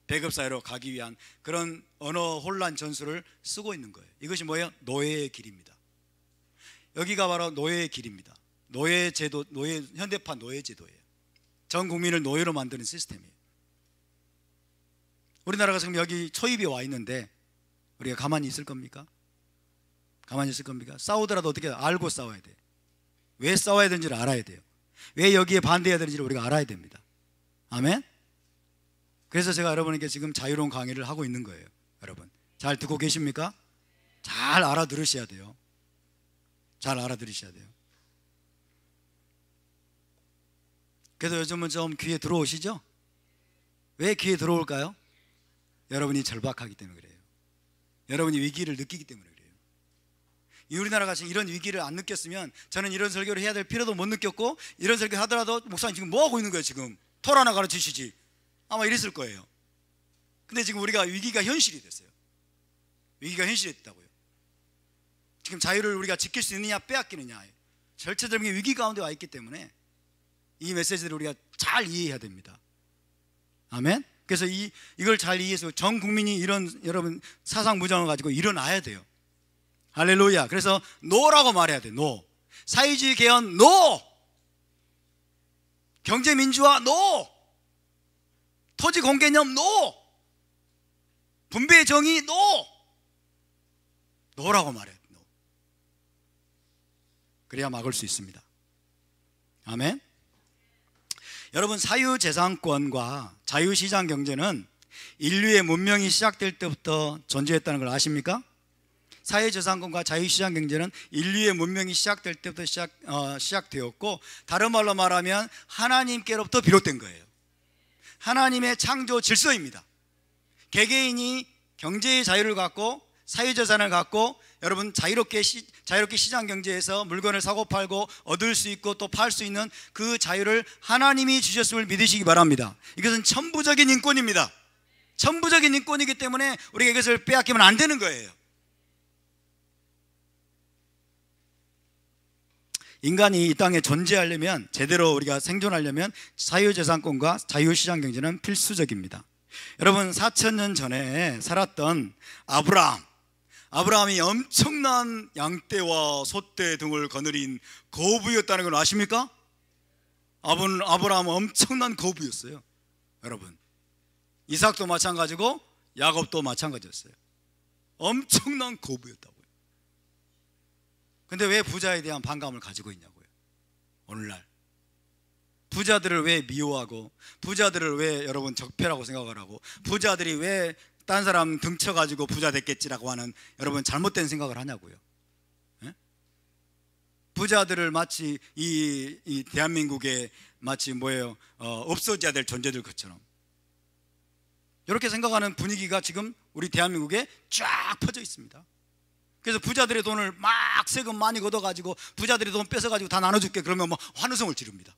배급사회로 가기 위한 그런 언어 혼란 전술을 쓰고 있는 거예요. 이것이 뭐예요? 노예의 길입니다. 여기가 바로 노예의 길입니다. 노예제도, 현대판 노예제도예요. 전 국민을 노예로 만드는 시스템이에요. 우리나라가 지금 여기 초입이 와 있는데 우리가 가만히 있을 겁니까? 가만히 있을 겁니까? 싸우더라도 어떻게 알고 싸워야 돼요. 왜 싸워야 되는지를 알아야 돼요. 왜 여기에 반대해야 되는지를 우리가 알아야 됩니다. 아멘? 그래서 제가 여러분에게 지금 자유로운 강의를 하고 있는 거예요. 여러분 잘 듣고 계십니까? 잘 알아들으셔야 돼요. 잘 알아들으셔야 돼요. 그래서 요즘은 좀 귀에 들어오시죠? 왜 귀에 들어올까요? 여러분이 절박하기 때문에 그래요. 여러분이 위기를 느끼기 때문에 그래요. 우리나라가 지금 이런 위기를 안 느꼈으면 저는 이런 설교를 해야 될 필요도 못 느꼈고, 이런 설교 하더라도 목사님 지금 뭐 하고 있는 거예요? 지금 토 하나 가르치시지, 아마 이랬을 거예요. 근데 지금 우리가 위기가 현실이 됐어요. 위기가 현실이 됐다고요. 지금 자유를 우리가 지킬 수 있느냐 빼앗기느냐, 절체적인 위기 가운데 와 있기 때문에 이 메시지를 우리가 잘 이해해야 됩니다. 아멘. 그래서 이걸 잘 이해해서 전 국민이 이런 여러분 사상 무장을 가지고 일어나야 돼요. 할렐루야. 그래서 노라고 말해야 돼. 노. 사회주의 개헌 노. 경제 민주화 노. 토지 공개념 노. 분배 정의 노. 노라고 말해야 돼. 노. 그래야 막을 수 있습니다. 아멘. 여러분, 사유재산권과 자유시장 경제는 인류의 문명이 시작될 때부터 존재했다는 걸 아십니까? 사유재산권과 자유시장 경제는 인류의 문명이 시작될 때부터 시작되었고, 다른 말로 말하면 하나님께로부터 비롯된 거예요. 하나님의 창조 질서입니다. 개개인이 경제의 자유를 갖고 사유재산을 갖고 여러분 자유롭게 시장 경제에서 물건을 사고 팔고 얻을 수 있고 또 팔 수 있는 그 자유를 하나님이 주셨음을 믿으시기 바랍니다. 이것은 천부적인 인권입니다. 천부적인 인권이기 때문에 우리가 이것을 빼앗기면 안 되는 거예요. 인간이 이 땅에 존재하려면, 제대로 우리가 생존하려면 자유재산권과 자유시장경제는 필수적입니다. 여러분, 4,000년 전에 살았던 아브라함이 엄청난 양떼와 소떼 등을 거느린 거부였다는 걸 아십니까? 아브라함은 엄청난 거부였어요. 여러분, 이삭도 마찬가지고 야곱도 마찬가지였어요. 엄청난 거부였다고요. 근데 왜 부자에 대한 반감을 가지고 있냐고요. 오늘날 부자들을 왜 미워하고, 부자들을 왜 여러분 적폐라고 생각을 하고, 부자들이 왜 딴 사람 등쳐가지고 부자 됐겠지라고 하는 여러분 잘못된 생각을 하냐고요. 예? 부자들을 마치 이 대한민국에 마치 없어져야 될 존재들 것처럼 이렇게 생각하는 분위기가 지금 우리 대한민국에 쫙 퍼져 있습니다. 그래서 부자들의 돈을 막 세금 많이 걷어가지고 부자들의 돈 뺏어가지고 다 나눠줄게 그러면 환호성을 지릅니다.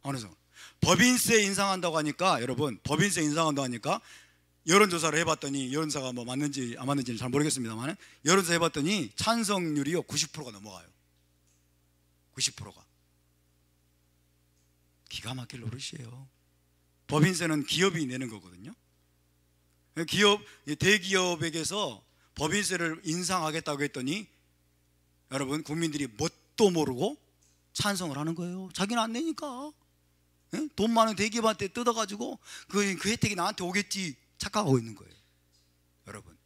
환호성. 법인세 인상한다고 하니까, 여러분, 법인세 인상한다고 하니까 여론조사를 해봤더니, 여론조사가 맞는지 안 맞는지는 잘 모르겠습니다만, 여론조사 해봤더니 찬성률이요 90%가 넘어가요. 90%가. 기가 막힐 노릇이에요. 법인세는 기업이 내는 거거든요. 대기업에게서 법인세를 인상하겠다고 했더니 여러분, 국민들이 뭣도 모르고 찬성을 하는 거예요. 자기는 안 내니까. 돈 많은 대기업한테 뜯어가지고 그 혜택이 나한테 오겠지 착각하고 있는 거예요. 여러분,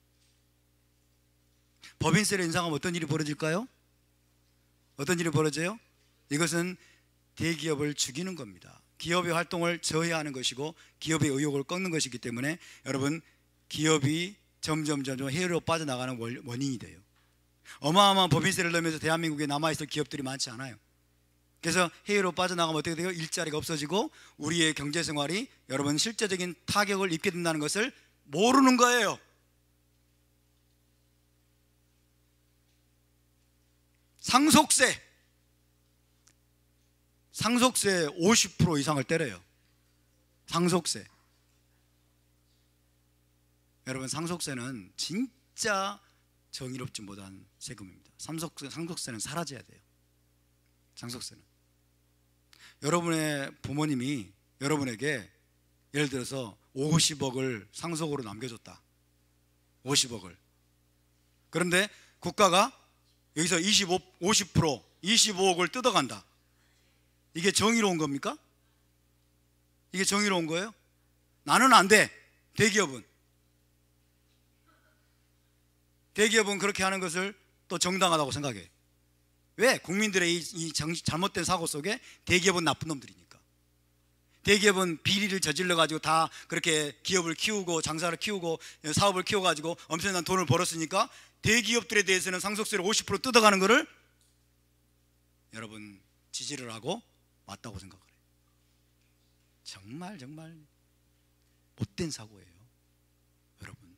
법인세를 인상하면 어떤 일이 벌어질까요? 어떤 일이 벌어져요? 이것은 대기업을 죽이는 겁니다. 기업의 활동을 저해하는 것이고 기업의 의욕을 꺾는 것이기 때문에 여러분, 기업이 점점 해외로 빠져나가는 원인이 돼요. 어마어마한 법인세를 넣으면서 대한민국에 남아있을 기업들이 많지 않아요. 그래서 해외로 빠져나가면 어떻게 돼요? 일자리가 없어지고 우리의 경제생활이 여러분 실제적인 타격을 입게 된다는 것을 모르는 거예요. 상속세 50% 이상을 때려요. 상속세. 여러분, 상속세는 진짜 정의롭지 못한 세금입니다. 상속세는 사라져야 돼요. 상속세는. 여러분의 부모님이 여러분에게 예를 들어서 50억을 상속으로 남겨줬다. 50억을. 그런데 국가가 여기서 50%, 25억을 뜯어간다. 이게 정의로운 겁니까? 이게 정의로운 거예요? 나는 안 돼. 대기업은 그렇게 하는 것을 또 정당하다고 생각해. 왜? 국민들의 이 잘못된 사고 속에 대기업은 나쁜 놈들이니까. 대기업은 비리를 저질러 가지고 다 그렇게 기업을 키우고 장사를 키우고 사업을 키워 가지고 엄청난 돈을 벌었으니까 대기업들에 대해서는 상속세를 50% 뜯어가는 것을 여러분 지지를 하고 맞다고 생각을 해요. 정말 못된 사고예요, 여러분.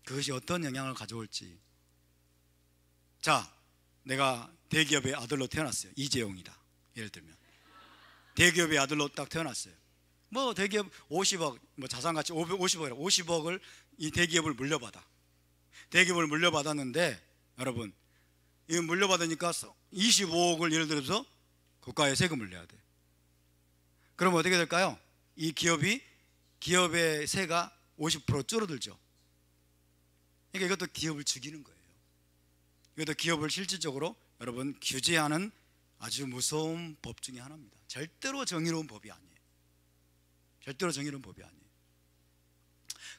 그것이 어떤 영향을 가져올지. 자, 내가 대기업의 아들로 태어났어요. 이재용이다. 예를 들면 대기업의 아들로 딱 태어났어요. 대기업 50억, 자산가치 50억을 이 대기업을 물려받아. 대기업을 물려받았는데 여러분, 이 물려받으니까 25억을 예를 들어서 국가에 세금을 내야 돼. 그럼 어떻게 될까요? 이 기업의 세가 50% 줄어들죠. 그러니까 이것도 기업을 죽이는 거예요. 이것도 기업을 실질적으로 여러분 규제하는 아주 무서운 법 중에 하나입니다. 절대로 정의로운 법이 아니에요. 절대로 정의로운 법이 아니에요.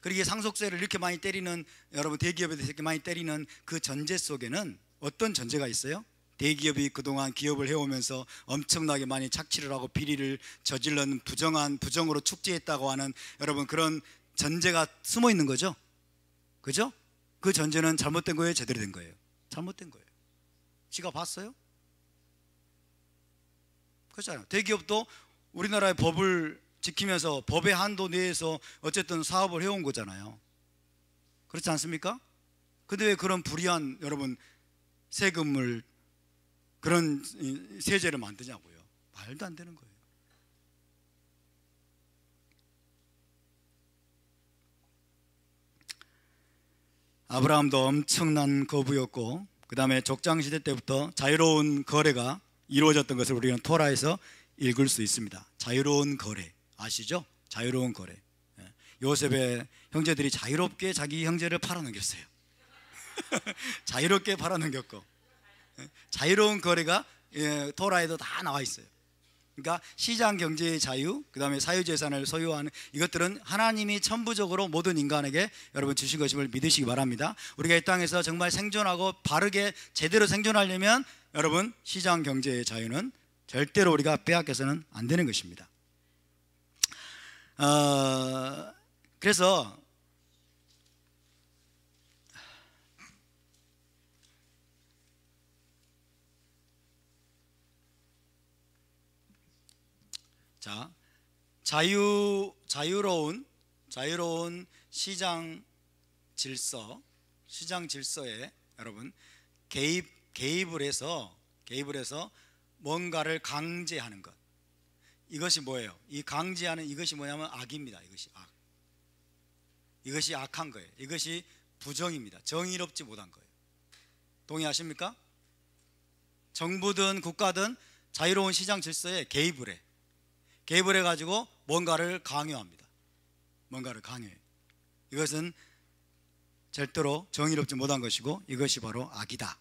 그리고 상속세를 이렇게 많이 때리는, 여러분 대기업에 대해서 이렇게 많이 때리는 그 전제 속에는 어떤 전제가 있어요? 대기업이 그동안 기업을 해오면서 엄청나게 많이 착취를 하고 비리를 저질러는 부정으로 축제했다고 하는 여러분 그런 전제가 숨어 있는 거죠. 그죠? 그 전제는 잘못된 거예요? 제대로 된 거예요? 잘못된 거예요. 지가 봤어요? 그렇잖아요. 대기업도 우리나라의 법을 지키면서 법의 한도 내에서 어쨌든 사업을 해온 거잖아요. 그렇지 않습니까? 근데 왜 그런 불이한 여러분 세금을 그런 세제를 만드냐고요. 말도 안 되는 거예요. 아브라함도 엄청난 거부였고, 그 다음에 족장시대 때부터 자유로운 거래가 이루어졌던 것을 우리는 토라에서 읽을 수 있습니다. 자유로운 거래 아시죠? 자유로운 거래. 요셉의 형제들이 자유롭게 자기 형제를 팔아넘겼어요. 자유롭게 팔아넘겼고, 자유로운 거래가 토라에도 다 나와 있어요. 그러니까 시장 경제의 자유, 그 다음에 사유재산을 소유하는 이것들은 하나님이 천부적으로 모든 인간에게 여러분 주신 것임을 믿으시기 바랍니다. 우리가 이 땅에서 정말 생존하고 바르게 제대로 생존하려면 여러분 시장 경제의 자유는 절대로 우리가 빼앗겨서는 안 되는 것입니다. 그래서 자, 자유로운 시장 질서에 여러분 개입을 해서 뭔가를 강제하는 것, 이것이 뭐예요? 이 강제하는 이것이 뭐냐면 악입니다. 이것이 악한 거예요. 이것이 부정입니다. 정의롭지 못한 거예요. 동의하십니까? 정부든 국가든 자유로운 시장 질서에 개입을 해가지고 뭔가를 강요합니다. 뭔가를 강요해요. 이것은 절대로 정의롭지 못한 것이고 이것이 바로 악이다.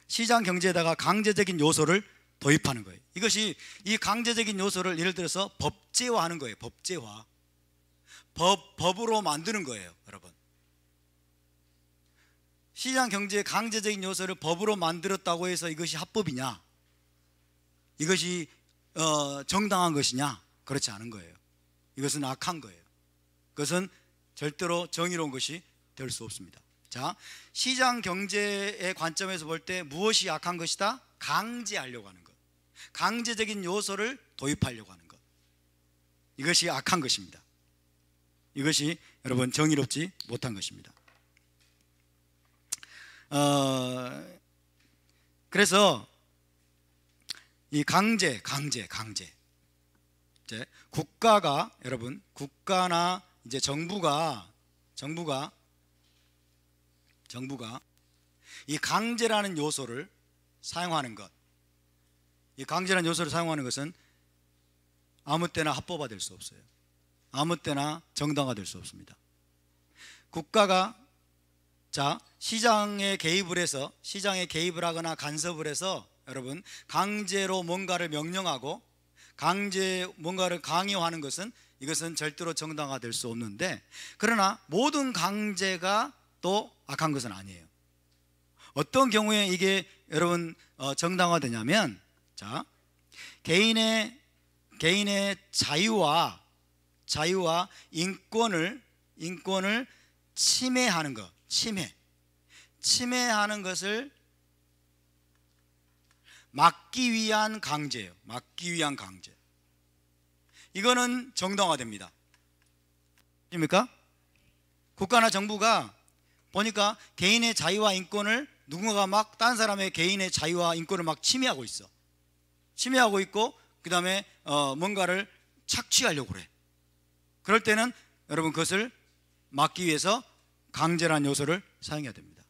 시장 경제에다가 강제적인 요소를 도입하는 거예요. 이것이 이 강제적인 요소를 예를 들어서 법제화하는 거예요. 법제화. 법으로 만드는 거예요, 여러분. 시장 경제의 강제적인 요소를 법으로 만들었다고 해서 이것이 합법이냐? 이것이 정당한 것이냐? 그렇지 않은 거예요. 이것은 악한 거예요. 그것은 절대로 정의로운 것이 될 수 없습니다. 자, 시장 경제의 관점에서 볼 때 무엇이 악한 것이다? 강제하려고 하는 것, 강제적인 요소를 도입하려고 하는 것, 이것이 악한 것입니다. 이것이 여러분 정의롭지 못한 것입니다. 그래서 이 강제 이제 국가가 여러분 국가나 이제 정부가 이 강제라는 요소를 사용하는 것, 이 강제라는 요소를 사용하는 것은 아무 때나 합법화될 수 없어요. 아무 때나 정당화될 수 없습니다. 국가가 시장에 개입을 하거나 간섭을 해서 여러분 강제로 뭔가를 명령하고 뭔가를 강요하는 것은 이것은 절대로 정당화될 수 없는데, 그러나 모든 강제가 또 악한 것은 아니에요. 어떤 경우에 이게 여러분 정당화되냐면, 개인의 자유와 인권을 침해하는 것, 침해하는 것을 막기 위한 강제예요. 이거는 정당화됩니다. 아십니까? 국가나 정부가 보니까 개인의 자유와 인권을 누군가가 막 다른 사람의 개인의 자유와 인권을 막 침해하고 있고, 그 다음에 뭔가를 착취하려고 그래. 그럴 때는 여러분 그것을 막기 위해서 강제라는 요소를 사용해야 됩니다.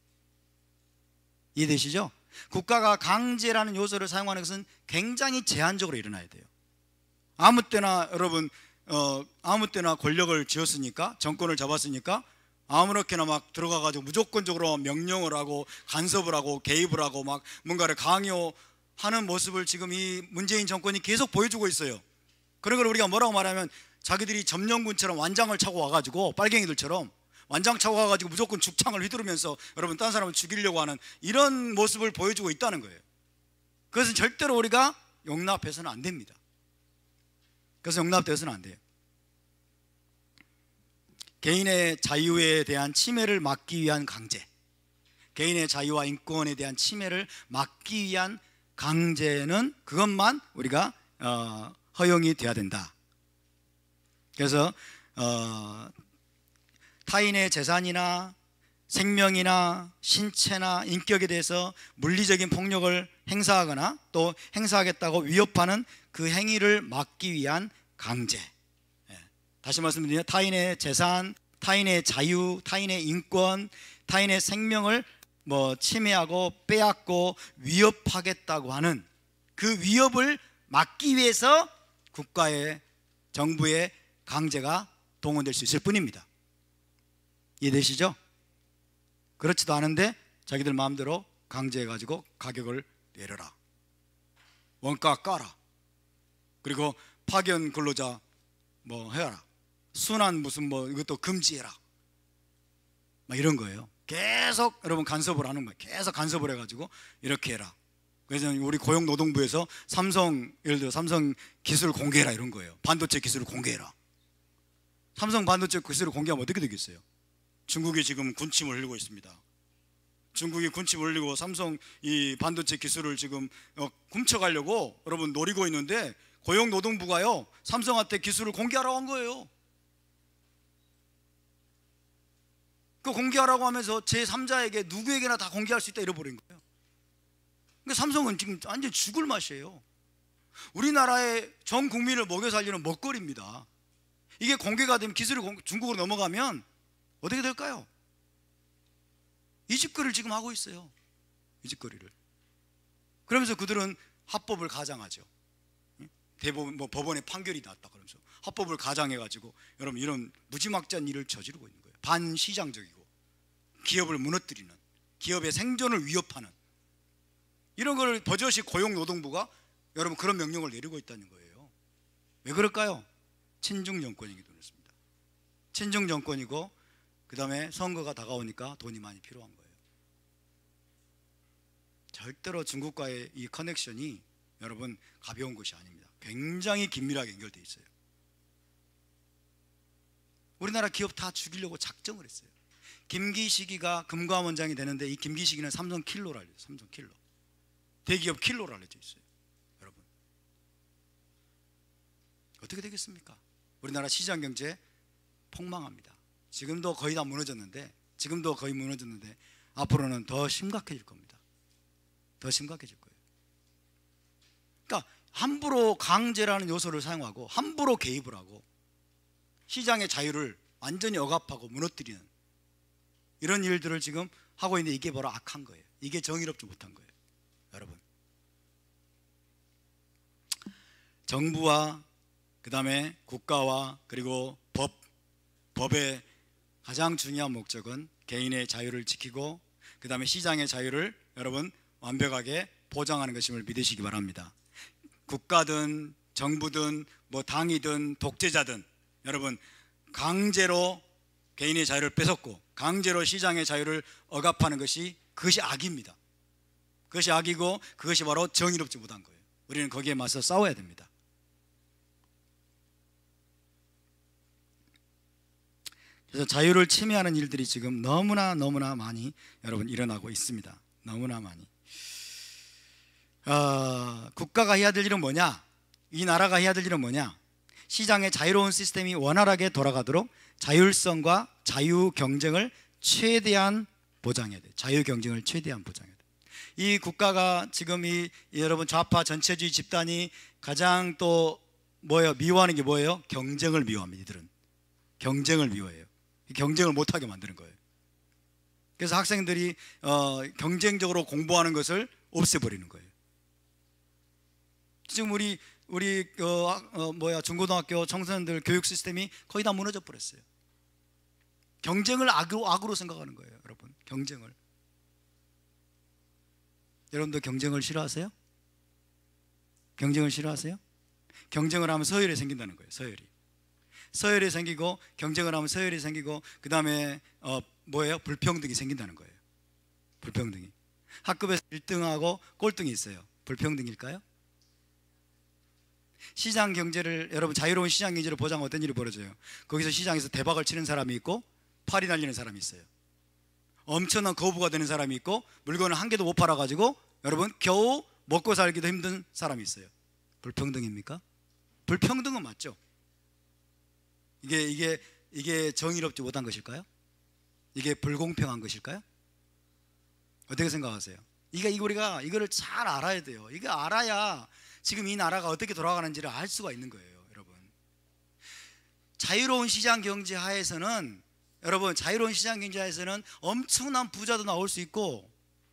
이해되시죠? 국가가 강제라는 요소를 사용하는 것은 굉장히 제한적으로 일어나야 돼요. 아무 때나 여러분 아무 때나 권력을 쥐었으니까, 정권을 잡았으니까 아무렇게나 막 들어가가지고 무조건적으로 명령을 하고 간섭을 하고 개입을 하고 막 뭔가를 강요하는 모습을 지금 이 문재인 정권이 계속 보여주고 있어요. 그런 걸 우리가 뭐라고 말하면, 자기들이 점령군처럼 완장을 차고 와가지고, 빨갱이들처럼 완장 차고 와가지고 무조건 죽창을 휘두르면서 여러분 딴 사람을 죽이려고 하는 이런 모습을 보여주고 있다는 거예요. 그것은 절대로 우리가 용납해서는 안 됩니다. 그래서 용납되어서는 안 돼요. 개인의 자유에 대한 침해를 막기 위한 강제, 개인의 자유와 인권에 대한 침해를 막기 위한 강제는 그것만 우리가 허용이 돼야 된다. 그래서 타인의 재산이나 생명이나 신체나 인격에 대해서 물리적인 폭력을 행사하거나 또 행사하겠다고 위협하는 그 행위를 막기 위한 강제. 다시 말씀드리면 타인의 재산, 타인의 자유, 타인의 인권, 타인의 생명을 침해하고 빼앗고 위협하겠다고 하는 그 위협을 막기 위해서 국가의, 정부의 강제가 동원될 수 있을 뿐입니다. 이해되시죠? 그렇지도 않은데 자기들 마음대로 강제해가지고 가격을 내려라, 원가 까라, 그리고 파견 근로자 해라, 순환 이것도 금지해라, 이런 거예요. 계속 여러분 간섭을 하는 거예요. 계속 간섭을 해가지고 이렇게 해라. 그래서 우리 고용노동부에서 예를 들어 삼성 기술 공개해라 이런 거예요. 반도체 기술을 공개해라. 삼성 반도체 기술을 공개하면 어떻게 되겠어요? 중국이 지금 군침을 흘리고 있습니다. 중국이 군침을 흘리고 삼성 이 반도체 기술을 지금 훔쳐가려고 여러분 노리고 있는데, 고용노동부가요 삼성한테 기술을 공개하라고 한 거예요. 그 공개하라고 하면서 제3자에게 누구에게나 다 공개할 수 있다 이래버린 거예요. 그러니까 삼성은 지금 완전 죽을 맛이에요. 우리나라의 전 국민을 먹여 살리는 먹거리입니다. 이게 공개가 되면, 기술이 중국으로 넘어가면 어떻게 될까요? 이 짓거리를 지금 하고 있어요. 이 짓거리를. 그러면서 그들은 합법을 가장하죠. 대법원 법원의 판결이 났다 그러면서 합법을 가장해가지고 여러분 이런 무지막지한 일을 저지르고 있는 거예요. 반시장적이고 기업을 무너뜨리는, 기업의 생존을 위협하는 이런 걸 버젓이 고용노동부가 여러분 그런 명령을 내리고 있다는 거예요. 왜 그럴까요? 친중 정권이기 때문입니다. 친중 정권이고 그 다음에 선거가 다가오니까 돈이 많이 필요한 거예요. 절대로 중국과의 이 커넥션이 여러분 가벼운 것이 아닙니다. 굉장히 긴밀하게 연결되어 있어요. 우리나라 기업 다 죽이려고 작정을 했어요. 김기식이가 금감원장이 되는데, 이 김기식이는 삼성 킬러라 알려져. 삼성 킬러, 대기업 킬러라 알려져 있어요. 여러분 어떻게 되겠습니까? 우리나라 시장 경제 폭망합니다. 지금도 거의 무너졌는데 앞으로는 더 심각해질 겁니다. 더 심각해질 거예요. 그러니까 함부로 강제라는 요소를 사용하고 함부로 개입을 하고 시장의 자유를 완전히 억압하고 무너뜨리는 이런 일들을 지금 하고 있는데, 이게 바로 악한 거예요. 이게 정의롭지 못한 거예요. 여러분, 정부와 그 다음에 국가와 그리고 법의 가장 중요한 목적은 개인의 자유를 지키고 그 다음에 시장의 자유를 여러분 완벽하게 보장하는 것임을 믿으시기 바랍니다. 국가든 정부든 당이든 독재자든 여러분 강제로 개인의 자유를 뺏었고 강제로 시장의 자유를 억압하는 그것이 악입니다. 그것이 악이고 그것이 바로 정의롭지 못한 거예요. 우리는 거기에 맞서 싸워야 됩니다. 그래서 자유를 침해하는 일들이 지금 너무나 많이 여러분 일어나고 있습니다. 너무나 많이. 국가가 해야 될 일은 뭐냐? 이 나라가 해야 될 일은 뭐냐? 시장의 자유로운 시스템이 원활하게 돌아가도록 자율성과 자유 경쟁을 최대한 보장해야 돼요. 자유 경쟁을 최대한 보장해야 돼요. 이 국가가 지금 여러분 좌파 전체주의 집단이 가장 또 미워하는 게 뭐예요? 경쟁을 미워합니다. 이들은 경쟁을 미워해요. 경쟁을 못하게 만드는 거예요. 그래서 학생들이 경쟁적으로 공부하는 것을 없애버리는 거예요. 지금 우리 중고등학교 청소년들 교육 시스템이 거의 다 무너져 버렸어요. 경쟁을 악으로 생각하는 거예요. 여러분, 경쟁을. 여러분도 경쟁을 싫어하세요? 경쟁을 싫어하세요? 경쟁을 하면 서열이 생긴다는 거예요. 서열이 생기고, 경쟁을 하면 서열이 생기고, 그 다음에 불평등이 생긴다는 거예요. 불평등이. 학급에서 1등하고 꼴등이 있어요. 불평등일까요? 시장 경제를, 여러분 자유로운 시장 경제를 보장하면 어떤 일이 벌어져요? 거기서 시장에서 대박을 치는 사람이 있고 팔이 날리는 사람이 있어요. 엄청난 거부가 되는 사람이 있고 물건을 한 개도 못 팔아가지고 여러분 겨우 먹고 살기도 힘든 사람이 있어요. 불평등입니까? 불평등은 맞죠. 이게 정의롭지 못한 것일까요? 이게 불공평한 것일까요? 어떻게 생각하세요? 이게 우리가 이거를 잘 알아야 돼요. 이거 알아야 지금 이 나라가 어떻게 돌아가는지를 알 수가 있는 거예요, 여러분. 자유로운 시장 경제 하에서는, 여러분, 자유로운 시장 경제 하에서는 엄청난 부자도 나올 수 있고,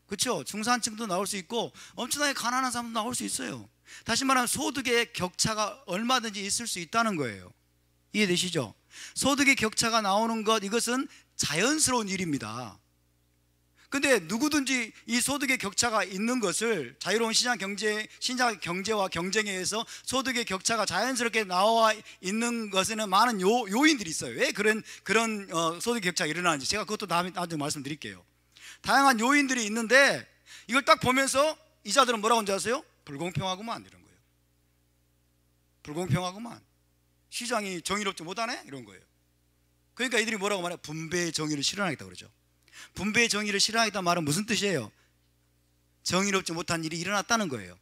그렇죠? 중산층도 나올 수 있고, 엄청나게 가난한 사람도 나올 수 있어요. 다시 말하면 소득의 격차가 얼마든지 있을 수 있다는 거예요. 이해되시죠? 소득의 격차가 나오는 것, 이것은 자연스러운 일입니다. 근데 누구든지 이 소득의 격차가 있는 것을, 자유로운 시장 경제와 경쟁에 의해서 소득의 격차가 자연스럽게 나와 있는 것에는 많은 요인들이 있어요. 왜 그런 소득 격차가 일어나는지 제가 그것도 나중에 말씀드릴게요. 다양한 요인들이 있는데 이걸 딱 보면서 이 자들은 뭐라고 하는지 아세요? 불공평하구만, 이런 거예요. 불공평하구만, 시장이 정의롭지 못하네, 이런 거예요. 그러니까 이들이 뭐라고 말해요? 분배의 정의를 실현하겠다고 그러죠. 분배의 정의를 실현하겠다는 말은 무슨 뜻이에요? 정의롭지 못한 일이 일어났다는 거예요.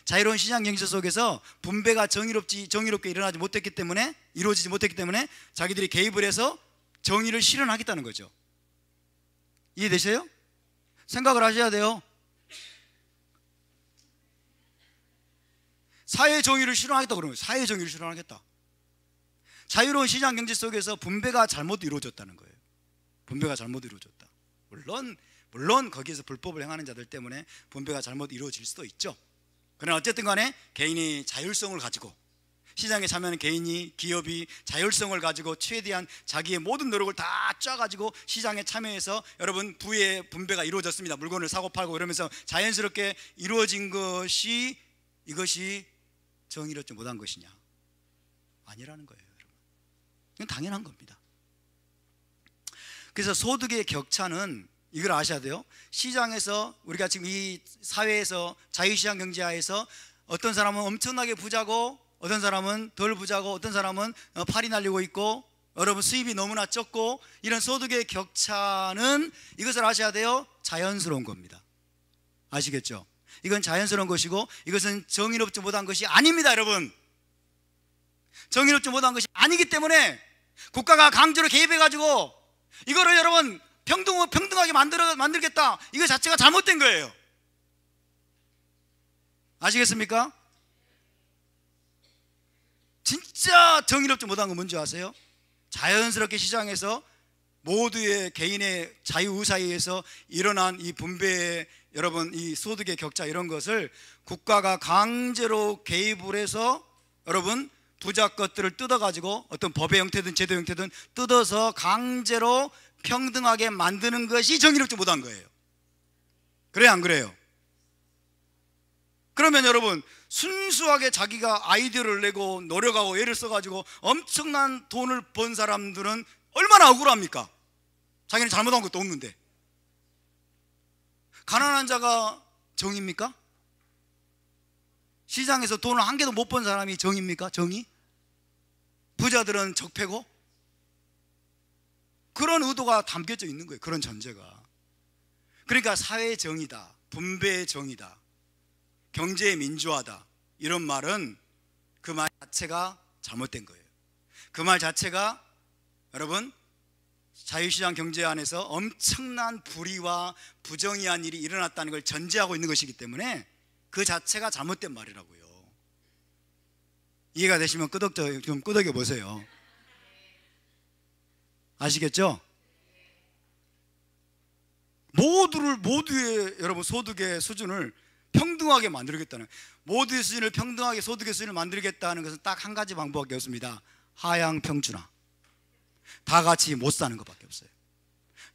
자유로운 시장 경제 속에서 분배가 정의롭게 이루어지지 못했기 때문에 자기들이 개입을 해서 정의를 실현하겠다는 거죠. 이해되세요? 생각을 하셔야 돼요. 사회 정의를 실현하겠다 그러면 사회 정의를 실현하겠다. 자유로운 시장 경제 속에서 분배가 잘못 이루어졌다는 거예요. 분배가 잘못 이루어졌다. 물론 거기에서 불법을 행하는 자들 때문에 분배가 잘못 이루어질 수도 있죠. 그러나 어쨌든 간에 개인이 자율성을 가지고, 시장에 참여하는 기업이 자율성을 가지고 최대한 자기의 모든 노력을 다 쪄가지고 시장에 참여해서, 여러분, 부의 분배가 이루어졌습니다. 물건을 사고 팔고 이러면서 자연스럽게 이루어진 것이, 이것이 정의롭지 못한 것이냐? 아니라는 거예요, 여러분. 이건 당연한 겁니다. 그래서 소득의 격차는, 이걸 아셔야 돼요. 시장에서, 우리가 지금 이 사회에서, 자유시장 경제하에서 어떤 사람은 엄청나게 부자고, 어떤 사람은 덜 부자고, 어떤 사람은 팔이 날리고 있고, 여러분, 수입이 너무나 적고, 이런 소득의 격차는, 이것을 아셔야 돼요, 자연스러운 겁니다. 아시겠죠? 이건 자연스러운 것이고, 이것은 정의롭지 못한 것이 아닙니다, 여러분. 정의롭지 못한 것이 아니기 때문에 국가가 강제로 개입해가지고 이거를, 여러분, 평등하게 만들겠다, 이거 자체가 잘못된 거예요. 아시겠습니까? 진짜 정의롭지 못한 건 뭔지 아세요? 자연스럽게 시장에서 모두의 개인의 자유의사에 의해서 일어난 이 분배의, 여러분, 이 소득의 격차, 이런 것을 국가가 강제로 개입을 해서, 여러분, 부자 것들을 뜯어가지고 어떤 법의 형태든 제도 형태든 뜯어서 강제로 평등하게 만드는 것이 정의롭지 못한 거예요. 그래요, 안 그래요? 그러면 여러분, 순수하게 자기가 아이디어를 내고 노력하고 애를 써가지고 엄청난 돈을 번 사람들은 얼마나 억울합니까? 자기는 잘못한 것도 없는데. 가난한 자가 정의입니까? 시장에서 돈을 한 개도 못 번 사람이 정의입니까? 정의? 부자들은 적폐고? 그런 의도가 담겨져 있는 거예요. 그런 전제가. 그러니까 사회의 정의다, 분배의 정의다, 경제의 민주화다, 이런 말은 그 말 자체가 잘못된 거예요. 그 말 자체가, 여러분, 자유시장 경제 안에서 엄청난 불의와 부정의한 일이 일어났다는 걸 전제하고 있는 것이기 때문에 그 자체가 잘못된 말이라고요. 이해가 되시면 좀 끄덕여 보세요. 아시겠죠? 모두의, 여러분, 소득의 수준을 평등하게 만들겠다는, 모두의 수준을 평등하게, 소득의 수준을 만들겠다는 것은 딱 한 가지 방법밖에 없습니다. 하향 평준화. 다 같이 못 사는 것밖에 없어요.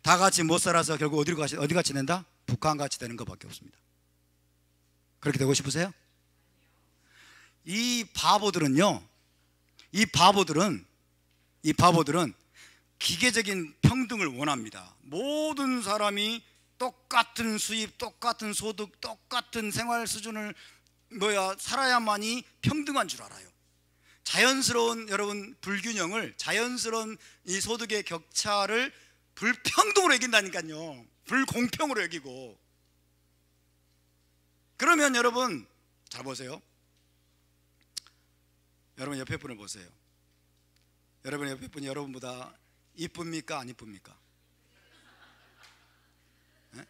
다 같이 못 살아서 결국 어디 같이 된다? 북한 같이 되는 것밖에 없습니다. 그렇게 되고 싶으세요? 이 바보들은 기계적인 평등을 원합니다. 모든 사람이 똑같은 수입, 똑같은 소득, 똑같은 생활 수준을 살아야만이 평등한 줄 알아요. 자연스러운, 여러분, 불균형을, 자연스러운 이 소득의 격차를 불평등으로 여긴다니까요. 불공평으로 여기고. 그러면 여러분, 잘 보세요. 여러분 옆에 분을 보세요. 여러분 옆에 분이 여러분보다 이쁩니까? 안 이쁩니까? 네?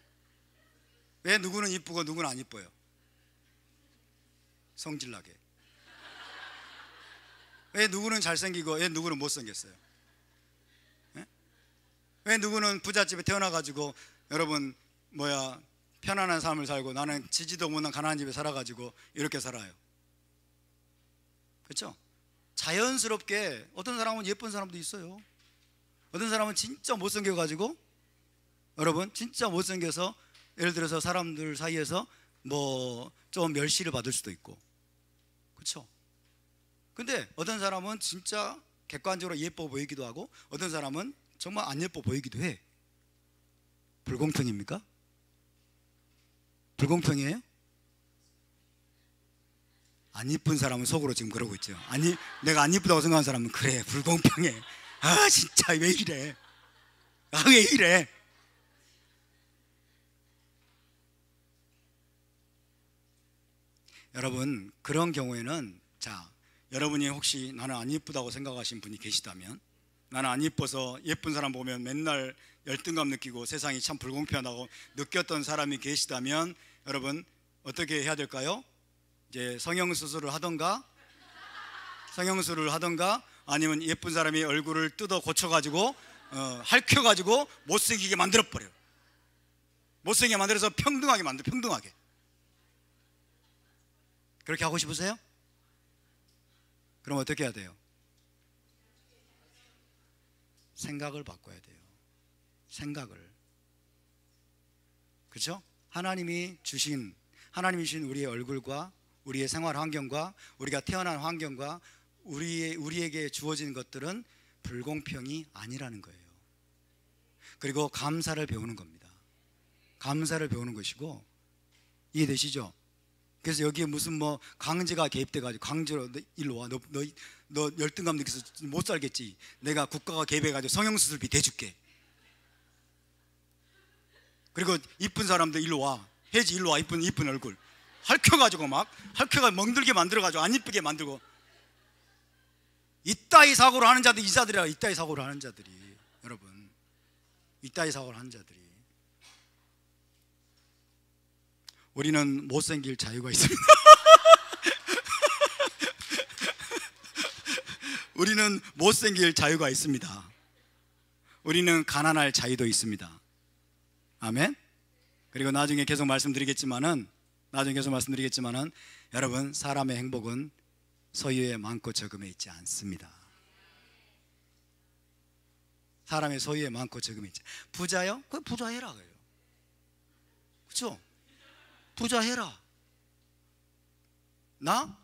왜 누구는 이쁘고 누구는 안 이뻐요? 성질나게. 왜 누구는 잘생기고 왜 누구는 못생겼어요? 네? 왜 누구는 부잣집에 태어나가지고 여러분 편안한 삶을 살고 나는 지지도 못한 가난한 집에 살아가지고 이렇게 살아요. 그렇죠? 자연스럽게 어떤 사람은 예쁜 사람도 있어요. 어떤 사람은 진짜 못생겨가지고 여러분 진짜 못생겨서 예를 들어서 사람들 사이에서 좀 멸시를 받을 수도 있고, 그렇죠? 근데 어떤 사람은 진짜 객관적으로 예뻐 보이기도 하고 어떤 사람은 정말 안 예뻐 보이기도 해. 불공평입니까? 불공평이에요? 안 이쁜 사람은 속으로 지금 그러고 있죠. 아니, 내가 안 이쁘다고 생각하는 사람은 그래, 불공평해. 아 진짜 왜 이래? 아 왜 이래? 여러분 그런 경우에는 여러분이 혹시 나는 안 이쁘다고 생각하신 분이 계시다면, 나는 안 이뻐서 예쁜 사람 보면 맨날 열등감 느끼고 세상이 참 불공평하다고 느꼈던 사람이 계시다면 여러분 어떻게 해야 될까요? 이제 성형수술을 하던가 아니면 예쁜 사람이 얼굴을 뜯어 고쳐가지고 핥혀가지고 못생기게 만들어버려요. 못생기게 만들어서 평등하게 만들어. 평등하게. 그렇게 하고 싶으세요? 그럼 어떻게 해야 돼요? 생각을 바꿔야 돼요. 생각을. 그렇죠? 하나님이 주신 우리의 얼굴과 우리의 생활 환경과 우리가 태어난 환경과 우리에게 주어진 것들은 불공평이 아니라는 거예요. 그리고 감사를 배우는 겁니다. 감사를 배우는 것이고, 이해되시죠? 그래서 여기에 무슨 강제가 개입돼 가지고 강제로 너 일로 와, 너 열등감 느껴서 못 살겠지, 내가 국가가 개입해 가지고 성형수술비 대줄게. 그리고 이쁜 사람들 일로 와, 혜지 일로 와, 이쁜 얼굴 핥혀가지고 멍들게 만들어가지고 안 이쁘게 만들고. 이따위 사고를 하는 자들이 이자들이라. 이따위 사고를 하는 자들이, 여러분 이따위 사고를 하는 자들이. 우리는 못생길 자유가 있습니다. 우리는 못생길 자유가 있습니다. 우리는 가난할 자유도 있습니다. 아멘. 그리고 나중에 계속 말씀드리겠지만은 여러분 사람의 행복은 소유에 많고 적음에 있지 않습니다. 사람의 소유에 많고 적음에 있지. 부자요? 그 부자 해라 그래요. 그렇죠? 부자 해라. 난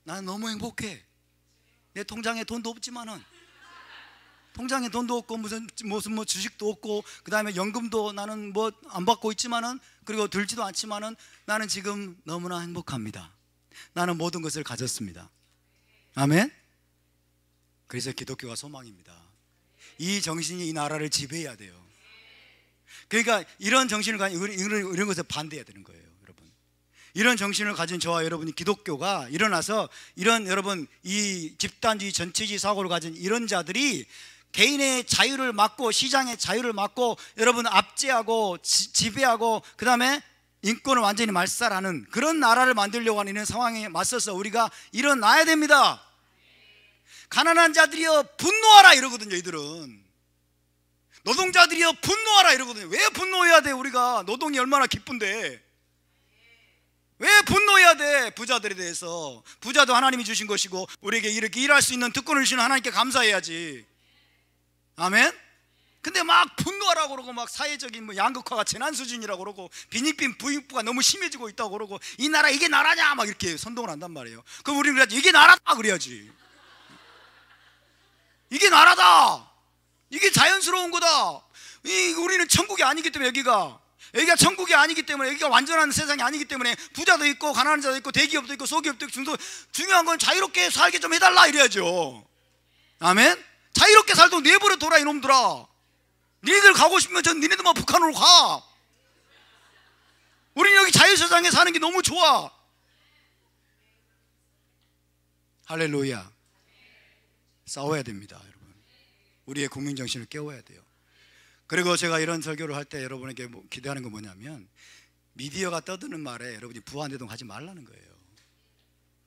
너무 행복해. 내 통장에 돈도 없지만은, 통장에 돈도 없고 무슨 주식도 없고 그 다음에 연금도 나는 안 받고 있지만은, 그리고 들지도 않지만은 나는 지금 너무나 행복합니다. 나는 모든 것을 가졌습니다. 아멘. 그래서 기독교가 소망입니다. 이 정신이 이 나라를 지배해야 돼요. 그러니까 이런 정신을 가진 이런 것에 반대해야 되는 거예요, 여러분. 이런 정신을 가진 저와 여러분이 기독교가 일어나서 여러분 이 집단주의 전체주의 사고를 가진 이런 자들이 개인의 자유를 막고 시장의 자유를 막고 여러분 압제하고 지배하고 그 다음에 인권을 완전히 말살하는 그런 나라를 만들려고 하는 이런 상황에 맞서서 우리가 일어나야 됩니다. 가난한 자들이여 분노하라 이러거든요. 이들은 노동자들이여 분노하라 이러거든요. 왜 분노해야 돼? 우리가 노동이 얼마나 기쁜데 왜 분노해야 돼? 부자들에 대해서. 부자도 하나님이 주신 것이고 우리에게 이렇게 일할 수 있는 특권을 주신 하나님께 감사해야지. 아멘. 근데 막 분노하라고 그러고 막 사회적인 양극화가 재난 수준이라고 그러고 빈익빈 부익부가 너무 심해지고 있다고 그러고 이 나라 이게 나라냐 막 이렇게 선동을 한단 말이에요. 그럼 우리는 그래야지. 이게 나라다 그래야지. 이게 나라다. 이게 자연스러운 거다. 우리는 천국이 아니기 때문에 여기가 천국이 아니기 때문에 여기가 완전한 세상이 아니기 때문에 부자도 있고 가난한 자도 있고 대기업도 있고 소기업도 있고 중요한 건 자유롭게 살게 좀 해달라 이래야죠. 아멘. 자유롭게 살도록 내버려 둬라 이놈들아. 니네들 가고 싶으면 전 니네들만 북한으로 가. 우리는 여기 자유세상에 사는 게 너무 좋아. 할렐루야. 싸워야 됩니다, 여러분. 우리의 국민정신을 깨워야 돼요. 그리고 제가 이런 설교를 할 때 여러분에게 기대하는 건 뭐냐면, 미디어가 떠드는 말에 여러분이 부안대동 하지 말라는 거예요.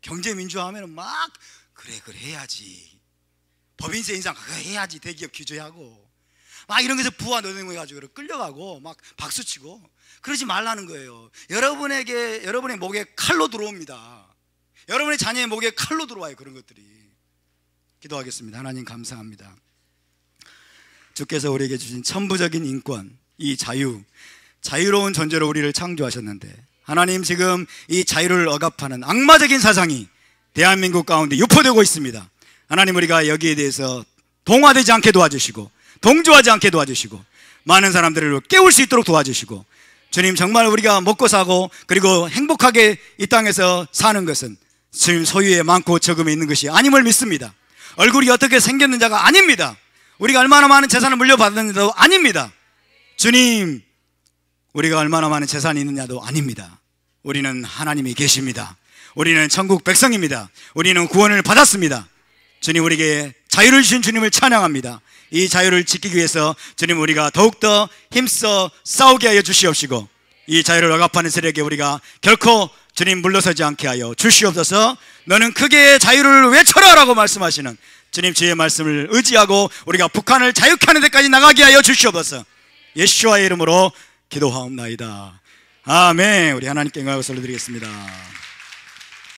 경제민주화 하면 막 그래 해야지, 법인세 인상 그거 해야지, 대기업 규제하고 막 이런 것에서 부안대동 해가지고 끌려가고 막 박수치고 그러지 말라는 거예요. 여러분의 목에 칼로 들어옵니다. 여러분의 자녀의 목에 칼로 들어와요, 그런 것들이. 기도하겠습니다. 하나님 감사합니다. 주께서 우리에게 주신 천부적인 인권, 이 자유로운 존재로 우리를 창조하셨는데, 하나님 지금 이 자유를 억압하는 악마적인 사상이 대한민국 가운데 유포되고 있습니다. 하나님, 우리가 여기에 대해서 동화되지 않게 도와주시고 동조하지 않게 도와주시고 많은 사람들을 깨울 수 있도록 도와주시고, 주님 정말 우리가 먹고 사고 그리고 행복하게 이 땅에서 사는 것은 주님 소유에 많고 적음에 있는 것이 아님을 믿습니다. 얼굴이 어떻게 생겼는지가 아닙니다. 우리가 얼마나 많은 재산을 물려받았는지도 아닙니다. 주님, 우리가 얼마나 많은 재산이 있느냐도 아닙니다. 우리는 하나님이 계십니다. 우리는 천국 백성입니다. 우리는 구원을 받았습니다. 주님, 우리에게 자유를 주신 주님을 찬양합니다. 이 자유를 지키기 위해서 주님, 우리가 더욱더 힘써 싸우게 하여 주시옵시고, 이 자유를 억압하는 세력에 우리가 결코 주님 물러서지 않게 하여 주시옵소서. 너는 크게 자유를 외쳐라 라고 말씀하시는 주님, 주의 말씀을 의지하고 우리가 북한을 자유케 하는 데까지 나가게 하여 주시옵소서. 예수와의 이름으로 기도하옵나이다. 아멘. 우리 하나님께 영광을 올려드리겠습니다.